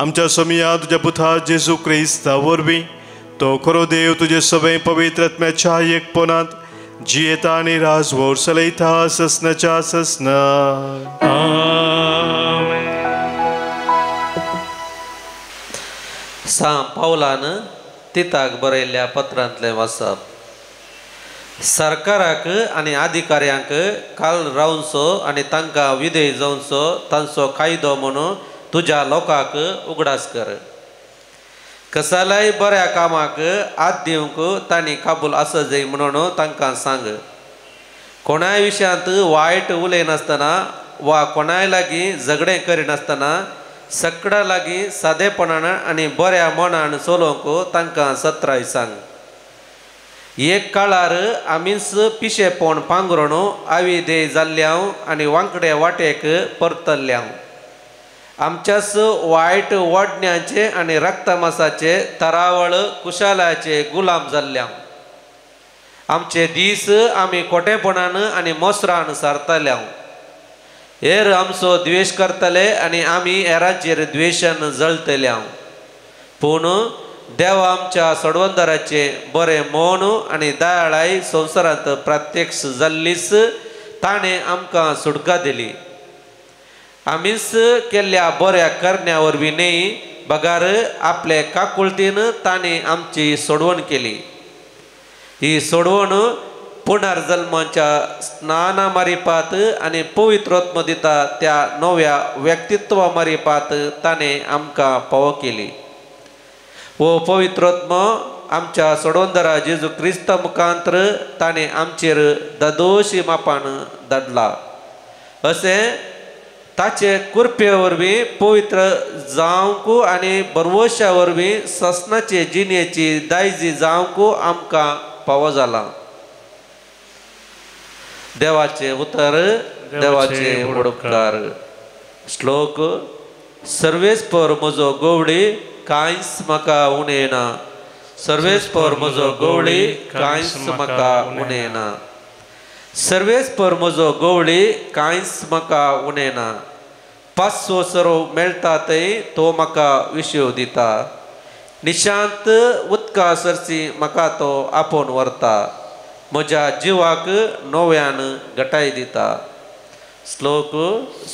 आमच्या सोमिया तुझ्या पुता जेजू क्रिस्ता वरवीं तो खरो देव तुझे सगळे पवित्र आत्म्याच्या एकपणात जियेता आनी राजवोर चलयता ससनाच्या ससना. सांत पावलान तिताक बरयल्ल्या पत्रांतले वाचप. सरकाराक आनी अधिकाऱ्यांक काल रावचो आनी तांकां विधेय जावचो तांचो कायदो म्हणून तुज्या लोकांक उगडास कर. कसालाय बऱ्या कामाक आत दिवंक तांणी काबूल आसचें म्हणून तांकां सांग. कोणाय विशयांत वायट उलयनासतना वा कोणाय लागीं झगडें करिनासतना सगळ्या लागीं सादेपणान आनी बऱ्या मनान चलोवंक तांकां सत्राय सांग. एक काळार आमीच पिशेपण पांगरून आविधेय जाल्ल्याव आनी वांकडे वाटेक परतल्ल्याव आमच्याच वायट वडण्यांचे आनी रक्तमासाचे तरावळ कुशालाचे गुलाम जाल्ल्याव आमचे दीस आमी खोटेपणान आनी मोसरान सारतल्याव हेर आमचो द्वेश करतले आनी आमी हेरांचेर द्वेशान जळतल्याव. पूण देव आमच्या सोडवंदराचे बरें मौन आनी दयाळाय संवसारांत प्रत्यक्ष जाल्लीच ताणें आमकां सुटका दिली. आमीच केल्ल्या बऱ्या करण्या वरवीं न्ही बगार आपले काकुळतीन ताणें आमची सोडवण केली. ही सोडवण पुनर्जल्माच्या स्नाना मारिपात आनी पवित्रोत्म दिता त्या नव्या व्यक्तित्वा मारिपात ताणें आमकां फावो केली. वो पवित्रोत्म आमच्या सोडवंदरा जेजू क्रिस्ता मुखांतर ताणें आमचेर ददोशी मापान धाडला. अशें ताचे कृपे वरवीं पवित्र जावंक आनी बरवशा वरवीं ससनाचे जिणेची दायजी जावंक आमकां फावो जाला. देवाचे उतर देवाचे उपकार. श्लोक. सर्वेस्पर म्हजो गवळी कांयच म्हाका उणेना. सर्वेस्पर म्हजो गवळी कांयच म्हाका उणेना. सर्वेस्पर म्हजो गवळी कांयच म्हाका उणेना. पांचवो सरो मेळटा थंय तो म्हाका विशेव दिता. निशांत उदका सरसी म्हाका तो आपोवन व्हरता. म्हज्या जिवाक नव्यान घटाय दिता. श्लोक.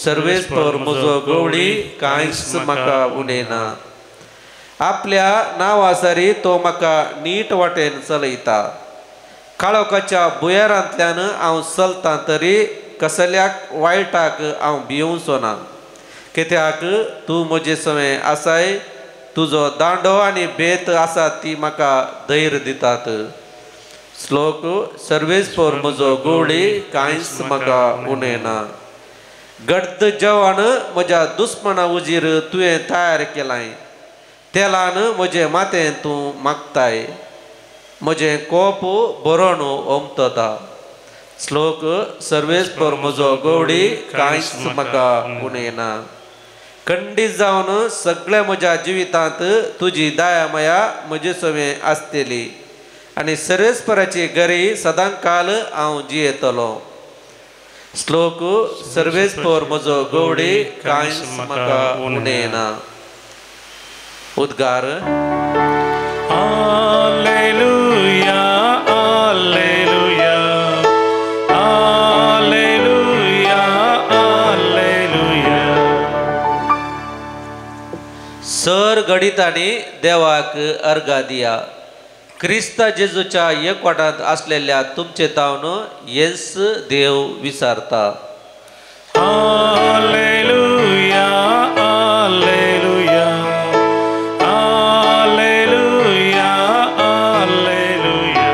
सर्वेस्पर म्हजो गवळी कांयच म्हाका उणेना. आपल्या नांवासारी तो म्हाका नीट वाटेन चलयता. काळोखाच्या बुयेरांतल्यान हांव चलतां तरी कसल्याक वायटाक हांव भिवचो ना. कित्याक तूं म्हजे सवें आसाय. तुजो दांडो आनी बेत आसा ती म्हाका धैर्य दितात. श्लोक. सर्वेस्पर म्हजो गवळी कांयच म्हाका उणेना. गड्ड जेवण म्हज्या दुस्मना उजीर तुवें तयार केलाय. तेलान म्हजे माथें तूं मागताय. म्हजें कोप बरोवन ओमतता. श्लोक. सर्वेस्पर म्हजो गवळी कांयच म्हाका उणेना. खंडीत जावन सगळ्या म्हज्या जिवितांत तुजी दया माया म्हजे सवें आसतली आनी सर्वेस्पराची गरी सदांकाल हांव जियेतलो. श्लोक. सर्वेस्पर म्हजो गवळी कांयच म्हाका उणेना. उद्गार. Alleluia, Alleluia, Alleluia, Alleluia. सर गणितांनी देवाक अर्घा दिया. क्रिस्ता जेजूच्या एकवटांत असलेल्या तुमचे तावन येस देव विसारता. Alleluia, Alleluia, Alleluia, Alleluia.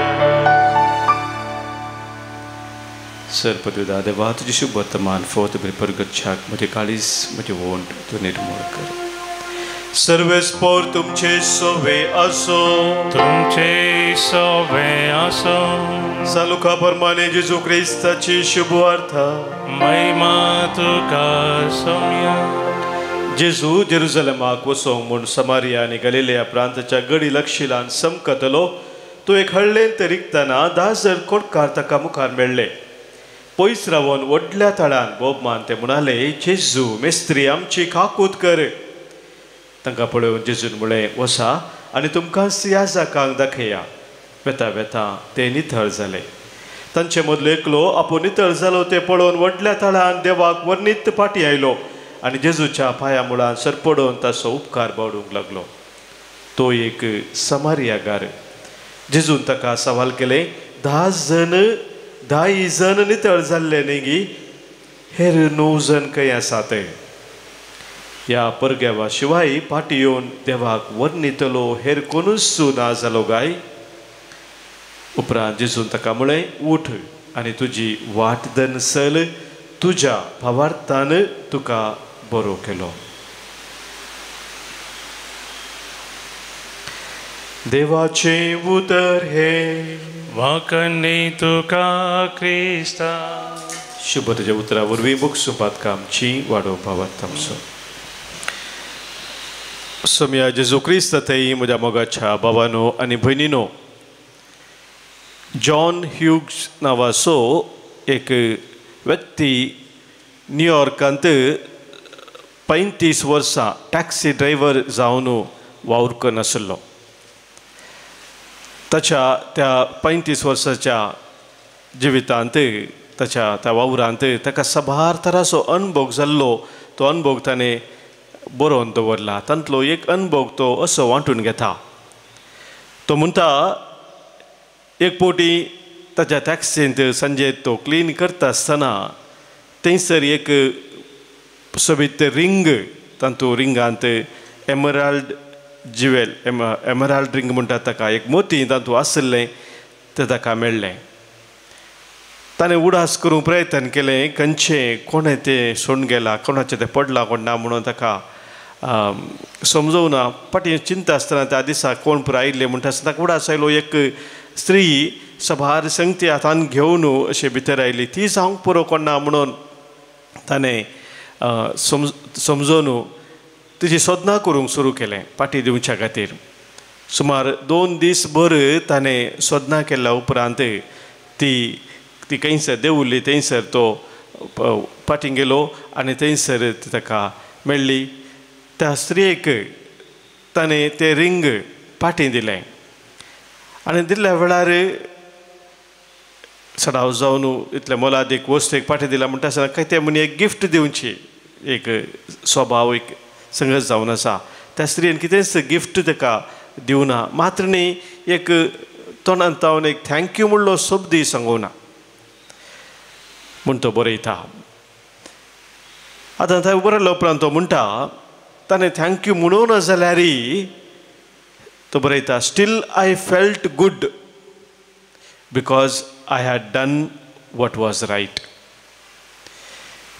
सरपदविदा देवा तुझे शुभ वर्तमान फोत प्रगत छाक म्हजे काळीज म्हजे वोंट तूं निर्मूळ कर. सर्वेस्पर तुमचे सोवे असो. तुमचे सोवे असो. सालुखा परमाने जेजू क्रिस्ताची शुभ वार्ता. महिमा तुका सौम्या. जेजू जेरुसलेमाक वसोंक म्हूण समारिया आनी गलिलेया प्रांताच्या गडी लक्षिलान समकतलो. तो एक हळ्ळेंत रिगतना 10 कोटकार ताका मुखार मेळ्ळे. पयस रावन व्हडल्या तळान बोबमान ते म्हणाले, जेजू मेस्त्री आमची काकूत कर. तांकां पळोवन जेजून म्हळें वसा आनी तुमकां सियाजाकांक दाखया. वेता वेता ते नितळ जाले. तांचे मदलो एकलो आपूण नितळ जालो ते पळोवन व्हडल्या ताळान देवाक वर्णीत फाटी आयलो आनी जेजूच्या पांया मुळान सरपडोवन ताचो उपकार बावडूंक लागलो. तो एक समारियागार. जेजून ताका सवाल केले, 10 जण नितळ जाल्ले न्ही गी, हेर 9 जण खंय आसात? ह्या परग्यावा शिवाय फाटी येवन देवाक वर्णितलो हेर कोणूच ना जालो गाय. उपरांत जेजून ताका म्हळें, उठ आनी तुजी वाट धन चल, तुज्या भावार्थान तुका बरो केलो. देवाचे उतर हे वाकणे तुका क्रिस्ता. शुभ तुज्या उतरा वरवीं मोक्षपात आमची वाडोवपा वाट आमचो. सोम्या जेजू क्रिस्त थंय म्हज्या मोगाच्या भावानो आनी भयणीनो, जॉन ह्यूग्स नांवाचो एक व्यक्ती न्यूयॉर्कांत 35 वर्सां टॅक्सी ड्रायव्हर जावन वावुरक नाशिल्लो. ताच्या त्या 35 वर्साच्या जिवितांत ताच्या त्या वावरांत ताका साबार तराचो अनुभव जाल्लो. तो अनुभव ताणें बरोवन दवरला. तांतलो एक अनुभव तो असो वांटून घेता. तो म्हणटा, एक फावटी ताच्या टॅक्सींत सांजे तो क्लीन करता आसतना थंयसर एक सोबीत रिंग, तातूंत रिंगांत एमराल्ड ज्युवेल, एमराल्ड रिंग म्हणटात ताका, एक मोती तातूंत आसलें तें ताका मेळ्ळें. ताणें उडास करूंक प्रयत्न केलें, खंयचें कोणें तें सोडून गेलां, कोणाचें तें पडलां कोण ना म्हणून ताका समजूना. फाटीं चिंता आसतना त्या दिसा कोण पुरो आयिल्ले म्हणटा आसतना ताका उडास आयलो. एक स्त्री सभार संगती हातान घेवन अशें भितर आयली. ती जावंक पुरो कोण ना म्हणून ताणें समजून तिची सोदना करूंक सुरू केलें फाटी दिवच्या खातीर. सुमार 2 दीस भर ताणें सोदना केल्या उपरांत ती खंयसर देंवल्ली. थंयसर तो फाटीं गेलो आनी थंयसर ताका मेळ्ळी. त्या स्त्रियेक ताणें तें रिंग फाटीं दिलें आनी दिल्ल्या वेळार सडाव जावन इतल्या मोलादीक वस्तूक फाटीं दिला म्हणटा आसतना खंय ते म्हणी एक गिफ्ट दिवची एक स्वभाव एक संगत जावन आसा. त्या स्त्रीयेन कितेंच गिफ्ट ताका दिवना, मात्र न्ही एक तोंडांत तावन एक थँक्यू म्हणलो शब्दय सांगूना म्हूण तो बरयता. आतां थंय उबो रावल्या उपरांत तो म्हणटा, ताणें थँक्यू म्हणून जाल्यारय तो बरयता, still I felt good because I had done what was right.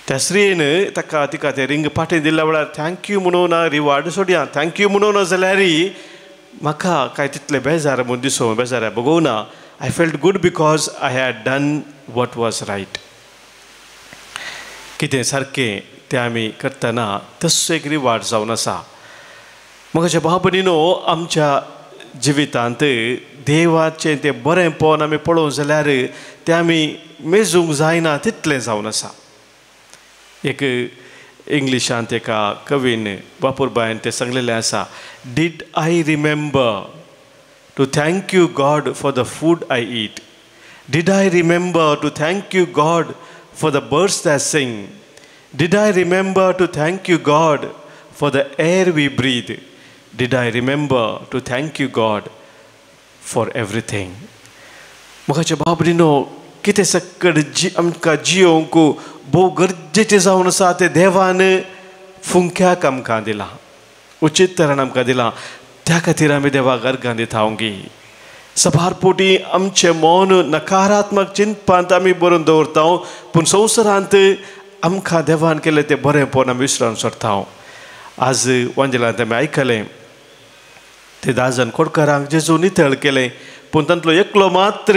त्या स्त्रीयेन तिका तें रिंग फाटीं दिल्ल्या वेळार थँक्यू म्हणून रिवार्ड सोडया, थँक्यू म्हणून जाल्यारय म्हाका कांय तितलें बेजार म्हूण दिसूं बेजार बगोवना. I felt good because I had done what was right. कितें सारकें तें आमी करतना तसो एक रिवार्ड जावन आसा. म्हज्या भाव भयणीनो, आमच्या जिवितांत देवाचें तें बरेंपण आमी पळोवंक जाल्यार तें आमी मेजूंक जायना तितलें जावन आसा. एक इंग्लिशांत एका कवीन बापूरबायन तें सांगलेलें आसा, did I remember to thank you God for the food I eat, did I remember to thank you God for the birds that sing, did I remember to thank you God for the air we breathe, did I remember to thank you God for everything. म्हज्या भाव भयणीनो, कितें सकट आमकां जियोंक भोव गरजेचें जावन आसा तें देवान फुंक्याक आमकां दिलां, उचित तरेन आमकां दिलां. त्या खातीर आमी देवाक अर्गां दिता ओंगी. सभार पोटी आमचें मन नकारात्मक चिंतपांत आमी बरोवन दवरता, पूण संवसारांत आमकां देवान केलें तें बरेंपण आमी विसरून सोडटा. आज वांजेलांत आमी आयकलें ते 10 जाण कोडकारांक जेजू नितळ केलें, पूण तांतलो एकलो मात्र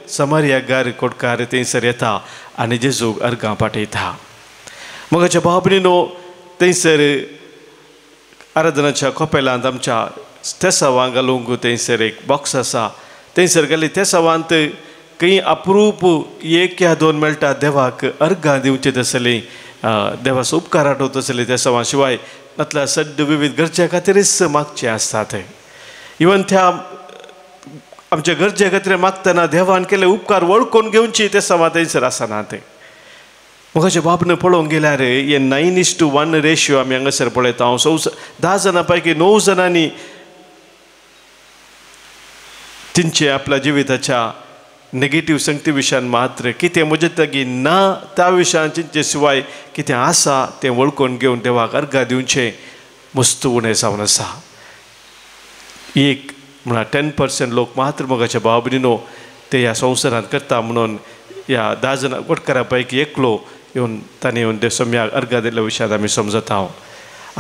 समारियागार कोडकार थंयसर येता आनी जेजूक अर्गां पाठयता. म्हज्या भाव भयणीनो, थंयसर आराधनाच्या कोपेलांत आमच्या तेसावां घालूंक थंयसर एक बॉक्स आसा. थंयसर गेले तेसावांत खंय अप्रूप 1 या 2 मेळटा देवाक अर्गां दिवचें आसलीं, देवाचो उपकार आठवत आसले त्या सवा शिवाय नातल्या सड्ड विविध गरजे खातीरच मागचे आसतात इवन त्या आमच्या गरजे खातीर मागतना देवान केले उपकार वळखून घेवची ते सवा थंयसर आसना ते मुखाच्या बाबने पळोवंक गेल्यार हे 9:1 रेशियो आमी हांगासर पळयता हांव 10 जाणां पैकी 9 जाणांनी तिंचे आपल्या जिविताच्या नेगेटिव्ह संगती विशयान मात्र कितें म्हजे तगी ना त्या विशयान तिंचे शिवाय कितें आसा तें वळखून घेवन देवाक अर्घा दिवचें मस्त उणें जावन आसा एक म्हणल्यार 10% लोक मात्र मोगाच्या भाव भयणीनो ते ह्या संवसारांत करता म्हणून ह्या 10 जाणां कोटकारां पैकी एकलो येवन ताणें येवन देव सम्याक अर्घा दिल्ल्या विशयान आमी समजता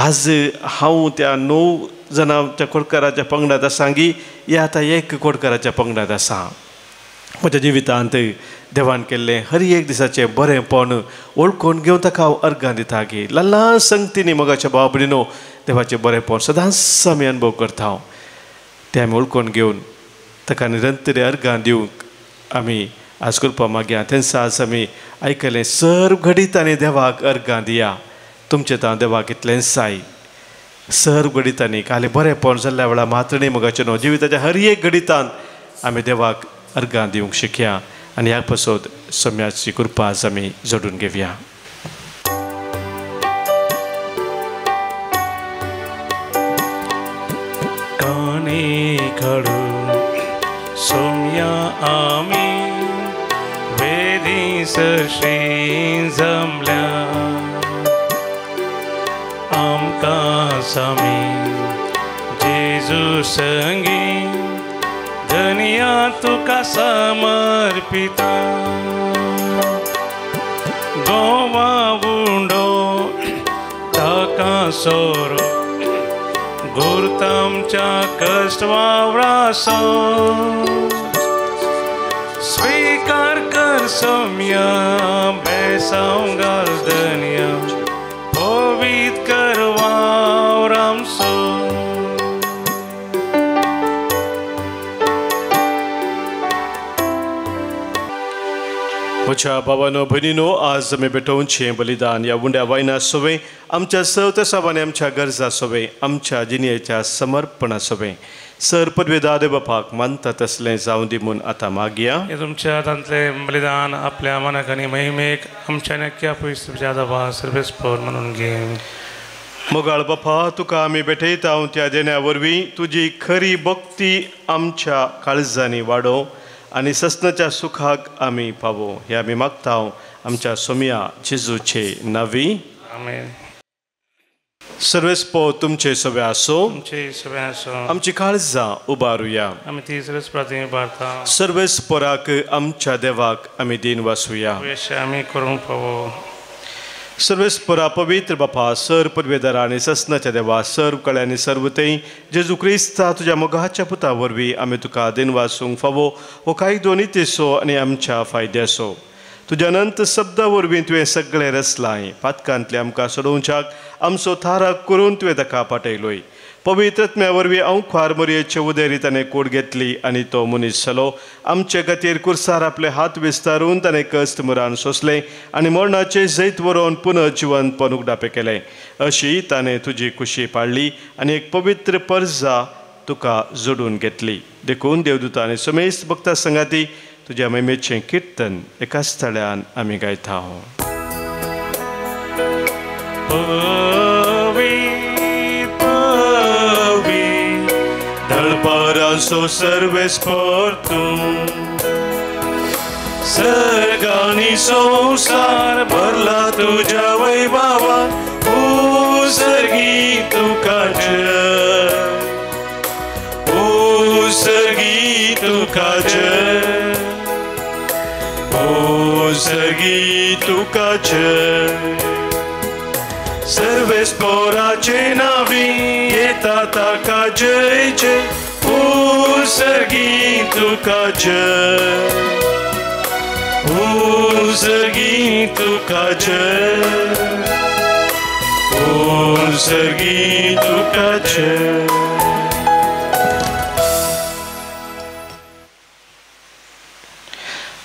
आज हांव त्या 9 जाणां त्या कोटकाराच्या पंगडांत आसांगी हे आतां एक कोटकाराच्या पंगडांत आसा म्हज्या जिवितांत देवान केल्लें हर एक दिसाचें बरेंपण वळखून घेवन ताका हांव अर्घां दिता गे ल्हान संगतींनी मोगाच्या भाव भयणीनो देवाचें बरेंपण सदांच आमी अनुभव करता हांव तें आमी वळखून घेवन ताका निरंतर अर्घां दिवंक आमी आज करपा मागया तेन्ना आज आमी आयकलें सर्व घडीतांनी देवाक अर्घां दिया तुमचें तां देवाक इतलेंच जाय सर्व घडीतांनी काले बरेंपण जाल्ल्या वेळार मात्र न्ही मोगाचें न्हू जिविताच्या हर एक घडीतान आमी देवाक अर्घां दिवंक शिकया आनी ह्या पासून सम्याची कृपा आज आमी जोडून घेवया काणी काढून सोम्या आमी वेदी सरशी जमल्या आमकां सामी जेजू संगी धनिया तुका समर्पिता गोवा उंडो ताका सोरो गुर्तामच्या कष्ट वावरासो स्वीकार कर सोम्या बेसांव घाल धनिया पवित कर वावरामसो म्हज्या भावानो भयणीनो आज आमी भेटोवचें बलिदान ह्या उंड्या वायना सोवे आमच्या सवत्या सावांनी आमच्या गरजा सोवे आमच्या जिणेच्या समर्पणा सोवे सर पदवेदार बापाक मानता तसलें जावं दी म्हूण आतां मागया हे तुमच्या हातांतलें बलिदान आपल्या मनाक आनी महिमेक आमच्या नक्क्या पयस आदाबा सर्वेस्पर म्हणून घे मोगाळ बापा तुका आमी भेटयता त्या देण्या वरवीं तुजी खरी भक्ती आमच्या काळजांनी वाडो आनी ससनाच्या सुखाक आमी पावो हे आमी मागता आमच्या सोम्या जेजूचे नांवी आमेन सर्वेस्पो तुमचे सवे आसो तुमचे सवे आसो आमची काळजां उबारुया आमी ती सर्वेस्परांत उबारता सर्वेस्पराक आमच्या देवाक आमी दिन वासुया यश आमी करूंक पावो सर्वेस्परा पवित्र बापा सर पदवेदारा आनी ससनाच्या देवा सर्व कळ्यांनी सर्व थंय जेजू क्रिस्ता तुज्या मोगाच्या पुता वरवीं आमी तुका दिन वासूंक फावो हो कायदो नितेसो आनी आमच्या फायद्याचो तुज्या अनंत शब्दा वरवीं तुवें सगळें रचलाय पातकांतले आमकां सोडोवच्याक आमचो थाराक करून तुवें ताका पाठयलोय पवित्रत्म्या वरवीं अंखार मोरयेचे उदेरी ताणें कूड घेतली आनी तो मनीस जालो आमचे खातीर कुर्सार आपले हात विस्तारून ताणें कश्ट मुरान सोंसलें आनी मरणाचे जैत व्हरोन पुनः जिवंत पनुगडापे केलें अशी ताणें तुजी खुशी पाळ्ळी आनी एक पवित्र पर्जा तुका जोडून घेतली देखून देवदूता आनी समेस्त भक्ता संगाती तुज्या महिमेचें किर्तन एकाच थळ्यान आमी गायता दळपारांचो सर्वेस्पर तूं सर्ग आनी संवसार भरला तुज्या वैभवान सर्गी तुका जय सर्गी तुका जय सर्गी तुका जय सर्वेस्पराचे नावी येता ताका जय जय सर्गी तुका जय सर्गी तुका जय सर्गी तुका जय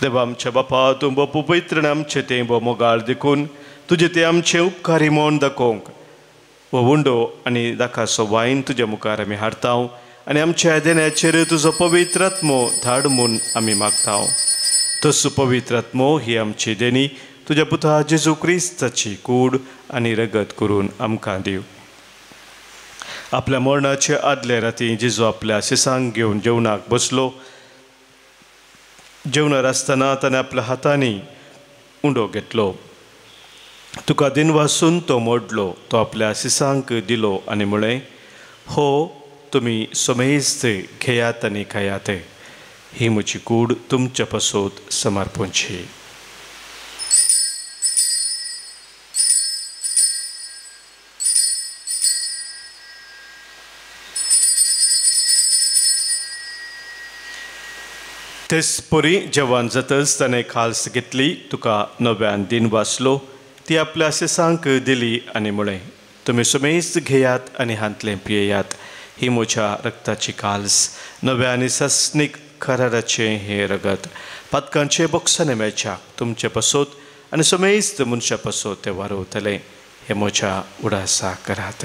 देवा आमच्या बापा तूं पवित्र आमचे तें मोगाळ देखून तुजे ते आमचे उपकारी मोन दाखोवंक वो उंडो आनी दाखासो वायन तुज्या मुखार आमी हाडटाव आनी आमच्या आयदनाचेर तुजो पवित्र आत्मो धाड म्हूण आमी मागताव. तसो पवित्र आत्मो ही आमची देणी तुज्या पुता जेजू क्रिस्ताची कूड आनी रगत करून आमकां दिव. आपल्या मरणाचे आदले राती जेजू आपल्या शिसांक घेवन जेवणाक बसलो. जेवणार आसतना ताणें आपल्या हातांनी उंडो घेतलो. तुका दिन वासून तो मोडलो. तो आपल्या शिसांक दिलो आनी म्हळें, हो तुमी सोमेस्त घेयात आनी खायात. ही म्हजी कूड तुमच्या पासोत समर्पणची. तेच परी जेवण जातच ताणें खाल्स घेतली. तुका नव्यान दिन वाचलो. ती आपल्या शिसांक दिली आनी म्हळें, तुमी सुमेस्त घेयात आनी हांतलें पियेयात. ही म्हज्या रक्ताची काल्स नव्या आनी सस्नीक कराराचें हें रगत पातकांचे बोक्साने मेळच्या तुमचे पासोत आनी सुमेस्त मनशा पासोत ते वारोवतले. हे म्हज्या उडासा करात.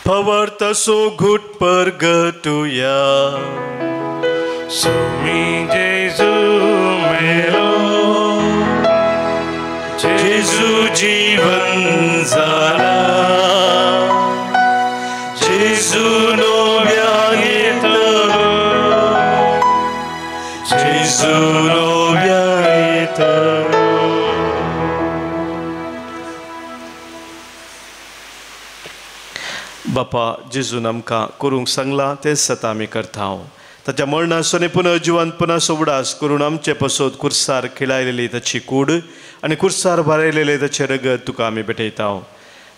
Pavartaso gut pergetuya. Sumi Jesu melo, Jesu jivan zala, Jesu novyayeta, Jesu novyayeta. बापा जेजून आमकां करूंक सांगलां तेंच आतां आमी करता. ताच्या मरणासो पुनः जिवंतपणाचो उडास करून आमचे पासोत कुर्सार खिळायलेली ताची कूड आनी कुर्सार भरयलेले ताचे रगत तुका आमी भेटयता.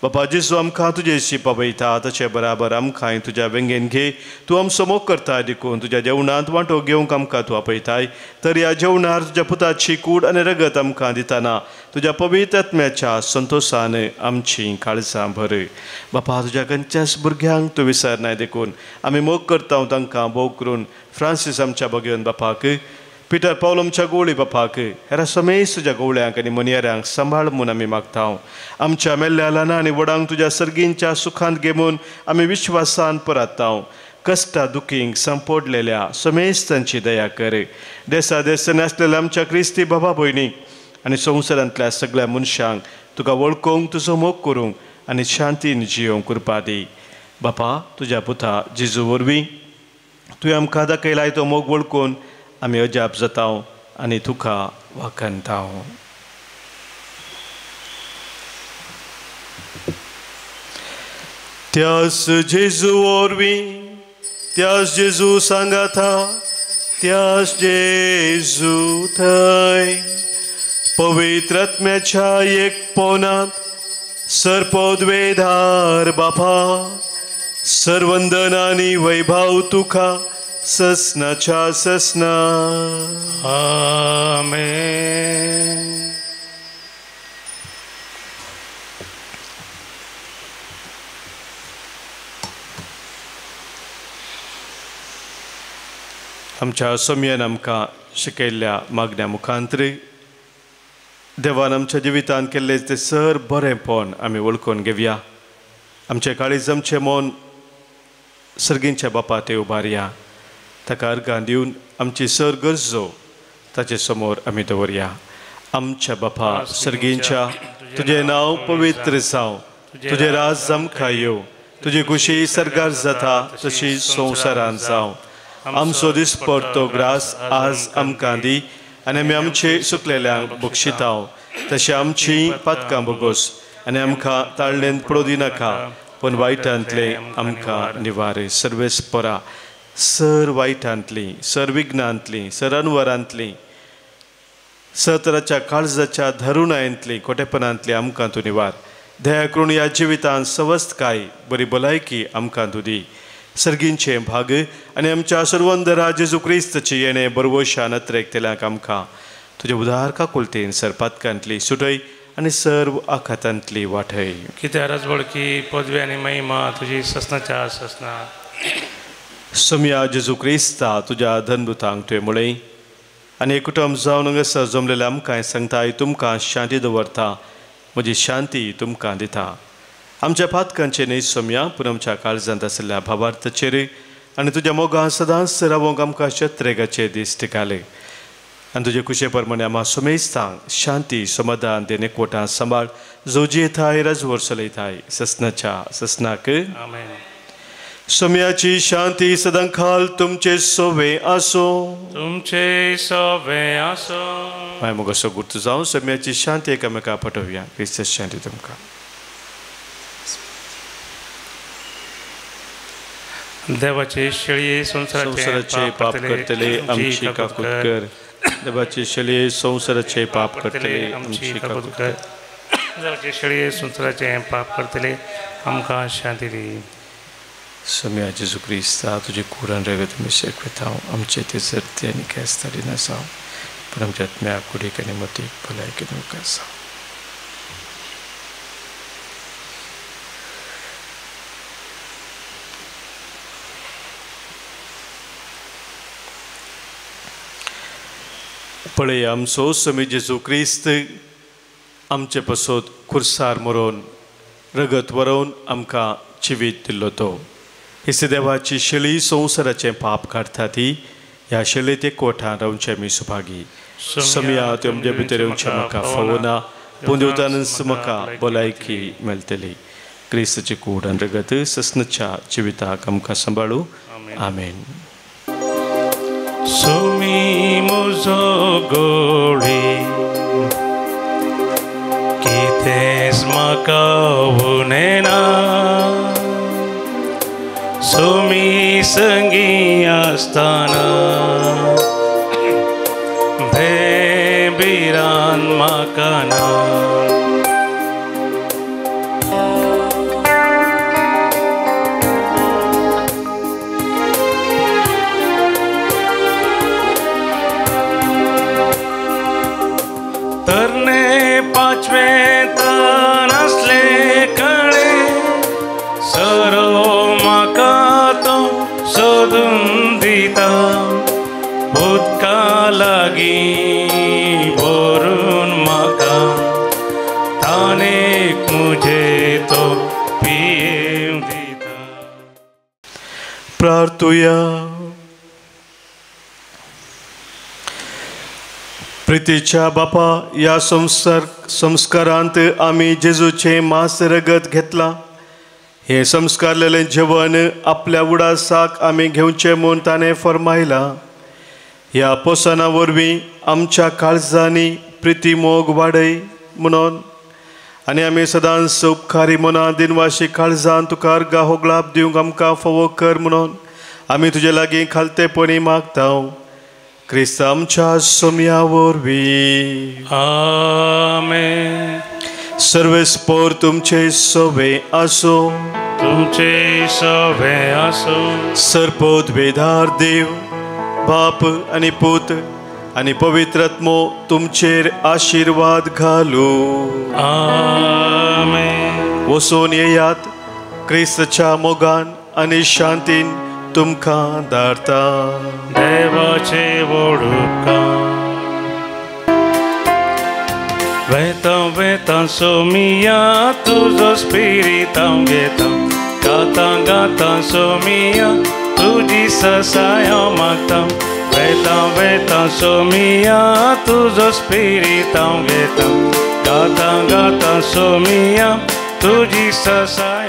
बापा जेजू आमकां तुजेशी पावयता. ताचे बराबर आमकांय तुज्या वेंगेन घे. तूं आमचो मोग करता देखून तुज्या जेवणांत वांटो घेवंक आमकां तूं आपयताय. तर ह्या जेवणार तुज्या पुताची कूड आनी रगत आमकां दितना तुज्या पवित्र आत्म्याच्या संतोशान आमची काळजां भर. बापा तुज्या खंयच्याच भुरग्यांक तूं विसरनाय देखून आमी मोग करता तांकां भोव करून फ्रांसीस आमच्या भगिवन बापाक, पिटर पावल आमच्या गोळी बापाक, हेरा समेस तुज्या गोवळ्यांक आनी मनियाऱ्यांक सांबाळ म्हूण आमी मागता. आमच्या मेल्ल्या ल्हाना आनी व्हडांक तुज्या सर्गींच्या सुखांत घेवन आमी विश्वासान परतता. कश्टा दुखींक संपोडलेल्या समेस्तांची दया कर. देसा देसांनी आसलेल्या आमच्या क्रिस्ती बाबा भयणीक आनी संवसारांतल्या सगळ्या मनशांक तुका वळखूंक तुजो मोग करूंक आनी शांतीन जियोंक कृपा दी. बापा तुज्या पुता जेजू वरवीं तुवें आमकां दाखयलाय तो मोग वळखून आमी अजाप जाता आनी तुका वखणता. त्यास जेजू वरवीं त्यास जेजू सांगाता त्यास जेजू थंय पवित्र आत्म्याच्या एकपणांत सर्पोद्वेधार बापा सर्वंदन आनी वैभव तुका ससनाच्या ससना. आमेन. आमच्या सोम्यान आमकां शिकयल्ल्या मागण्या मुखांतरी देवान आमच्या जिवितांत केल्ले ते सर बरेंपण आमी वळखून घेवया. आमचे काळीज आमचें मन सर्गींच्या बापा ते उबारया. ताका अर्गां दिवन आमची सर गरजो ताचे समोर आमी दवरया. आमच्या बापा सर्गींच्या तुजें नांव पवित्र जावं. तुजें राज आमकां येवं. तुजी खुशी सर्गार जाता तशी संवसारांत जावं. आमचो दिसपडतो ग्रास आज आमकां दी आनी आमी आमचे सुकलेल्यांक बक्षिता. तशें आमची पातकां बोगोस आनी आमकां ताळणेंत पडूं दिनाका पूण वायटांतले आमकां निवार. सर्वेस्परा सर वायटांतली सर विघ्नांतली सर अनवरांतली सतराच्या काळजाच्या धरुणायेंतली खोटेपणांतली आमकां तूं निवार. दया करून ह्या जिवितांत सवस्थकाय बरी भलायकी आमकां तूं दी. सर्गींचे भाग आनी आमच्या सर्वंदरा जेजू क्रिस्ताची येणे बरवशा नत्रेक तेल्यांक आमकां तुजे उदार काकुलतेन सरपातकांतली सुटय आणि सर्व आखातांतली वाटय. कित्या रजबडकी पदवी आनी महिमा तुजी ससनाच्या ससना. सोम्या जेजू क्रिस्ता तुज्या धनभुतांक तुवें मुळे आनी एक कुटुंब जावन हांगासर जमलेले आमकां सांगताय तुमकां शांती दवरता म्हजी शांती तुमकां दिता. आमच्या पातकांचे न्ही सोम्या पूण आमच्या काळजांत आशिल्ल्या भावार्थाचेर आनी तुज्या मोगान सदांच रावोंक आमकां शत्रेगाचे दीस टिकाले आनी तुजे कुशे प्रमाणे आमी सोमेस्तांक शांती समाधान देने कोटां सांबाळ जोजी येताय राजवर चलयताय ससनाच्या ससनाक. आमेन. सोम्याची शांती सदांखाल तुमचे सोवे आसो. तुमचे सोवे आसो. माय मोग असो गुर्तू जावन सोम्याची शांती एकामेका पटोवया. क्रिस्त शांती तुमकां. देवाचे शेळये संसाराचे पाप करतले आमची काकूट कर. देवाचे शेळये संसाराचे पाप करतले आमची काकूट कर. देवाचे शेळये संसाराचे पाप करतले आमकां शांती दी. सोम्या जेजू क्रिस्ता तुझे कुरान रगत मी शेकवतां आमचे ते सर्ती आनी केस्ताली नासाव पण आमच्या आत्म्या कुडीक आनी मतीक भलायकी तुमकां आसा. पळय आमचो सोमी जेजू क्रिस्त आमचे पसोत खुर्सार मरोवन रगत व्हरोवन आमकां जिवीत दिल्लो तो. हिसे देवाची शेळी संवसाराचें पाप काडटा ती ह्या शेळी ते कोठान रावचे आमी सुभागी. सोम्या ते आमचे भितर येवचे म्हाका फावना पूण देवतानच म्हाका भलायकी मेळटली. क्रिस्ताची कूड आनी रगत ससनाच्या जिविताक आमकां सांबाळू. आमेन. सोमी म्हजो गोडी कितेंच म्हाका उनेना. सोमी संगी आसतना भेबिरान म्हाका ना. तरणे पाचवे तन असले कळे सरो म्हाका तो सोदून दिता. उदका लागीं भरून म्हाका तानेक मुझे तो पियेव दिता. प्रार्थुया. प्रितीच्या बापा या संस्कारांत आमी जेजूचे मांस रगत घेतला. हे संस्कारलेले जेवण आपल्या उडासाक आमी घेवचे म्हूण ताणें फरमायला. ह्या पोसना वरवीं आमच्या काळजांनी प्रिती मोग वाडय म्हणून आनी आमी सदांच उपकारी मना दिनवाशी काळजान तुका अर्गा होगलाप दिवंक आमकां फोव कर म्हणून आमी तुजे लागीं खालतेपणी मागता. क्रिस्त आमच्या सोम्या वरवीं. आमेन. सर्वेस्पोर तुमचे सोवे आसो. तुमचे सोवे आसो. सर्पोद वेदार देव बाप आनी पूत आनी पवित्रात्मो तुमचेर आशिर्वाद घालू. आमेन. वचून येयात. क्रिस्ताच्या मोगान आनी शांतीन तुमकां धाडटा. देवाचे व्हड उपकार. वेता वेता सोमिया तुजो स्पिरीट हांव घेता. गाता गाता सोमिया तुजी ससाय हांव मागता. वेता वेता सोमिया तुजो स्पिरीट हांव घेता. गाता गाता सोमिया तुजी ससाय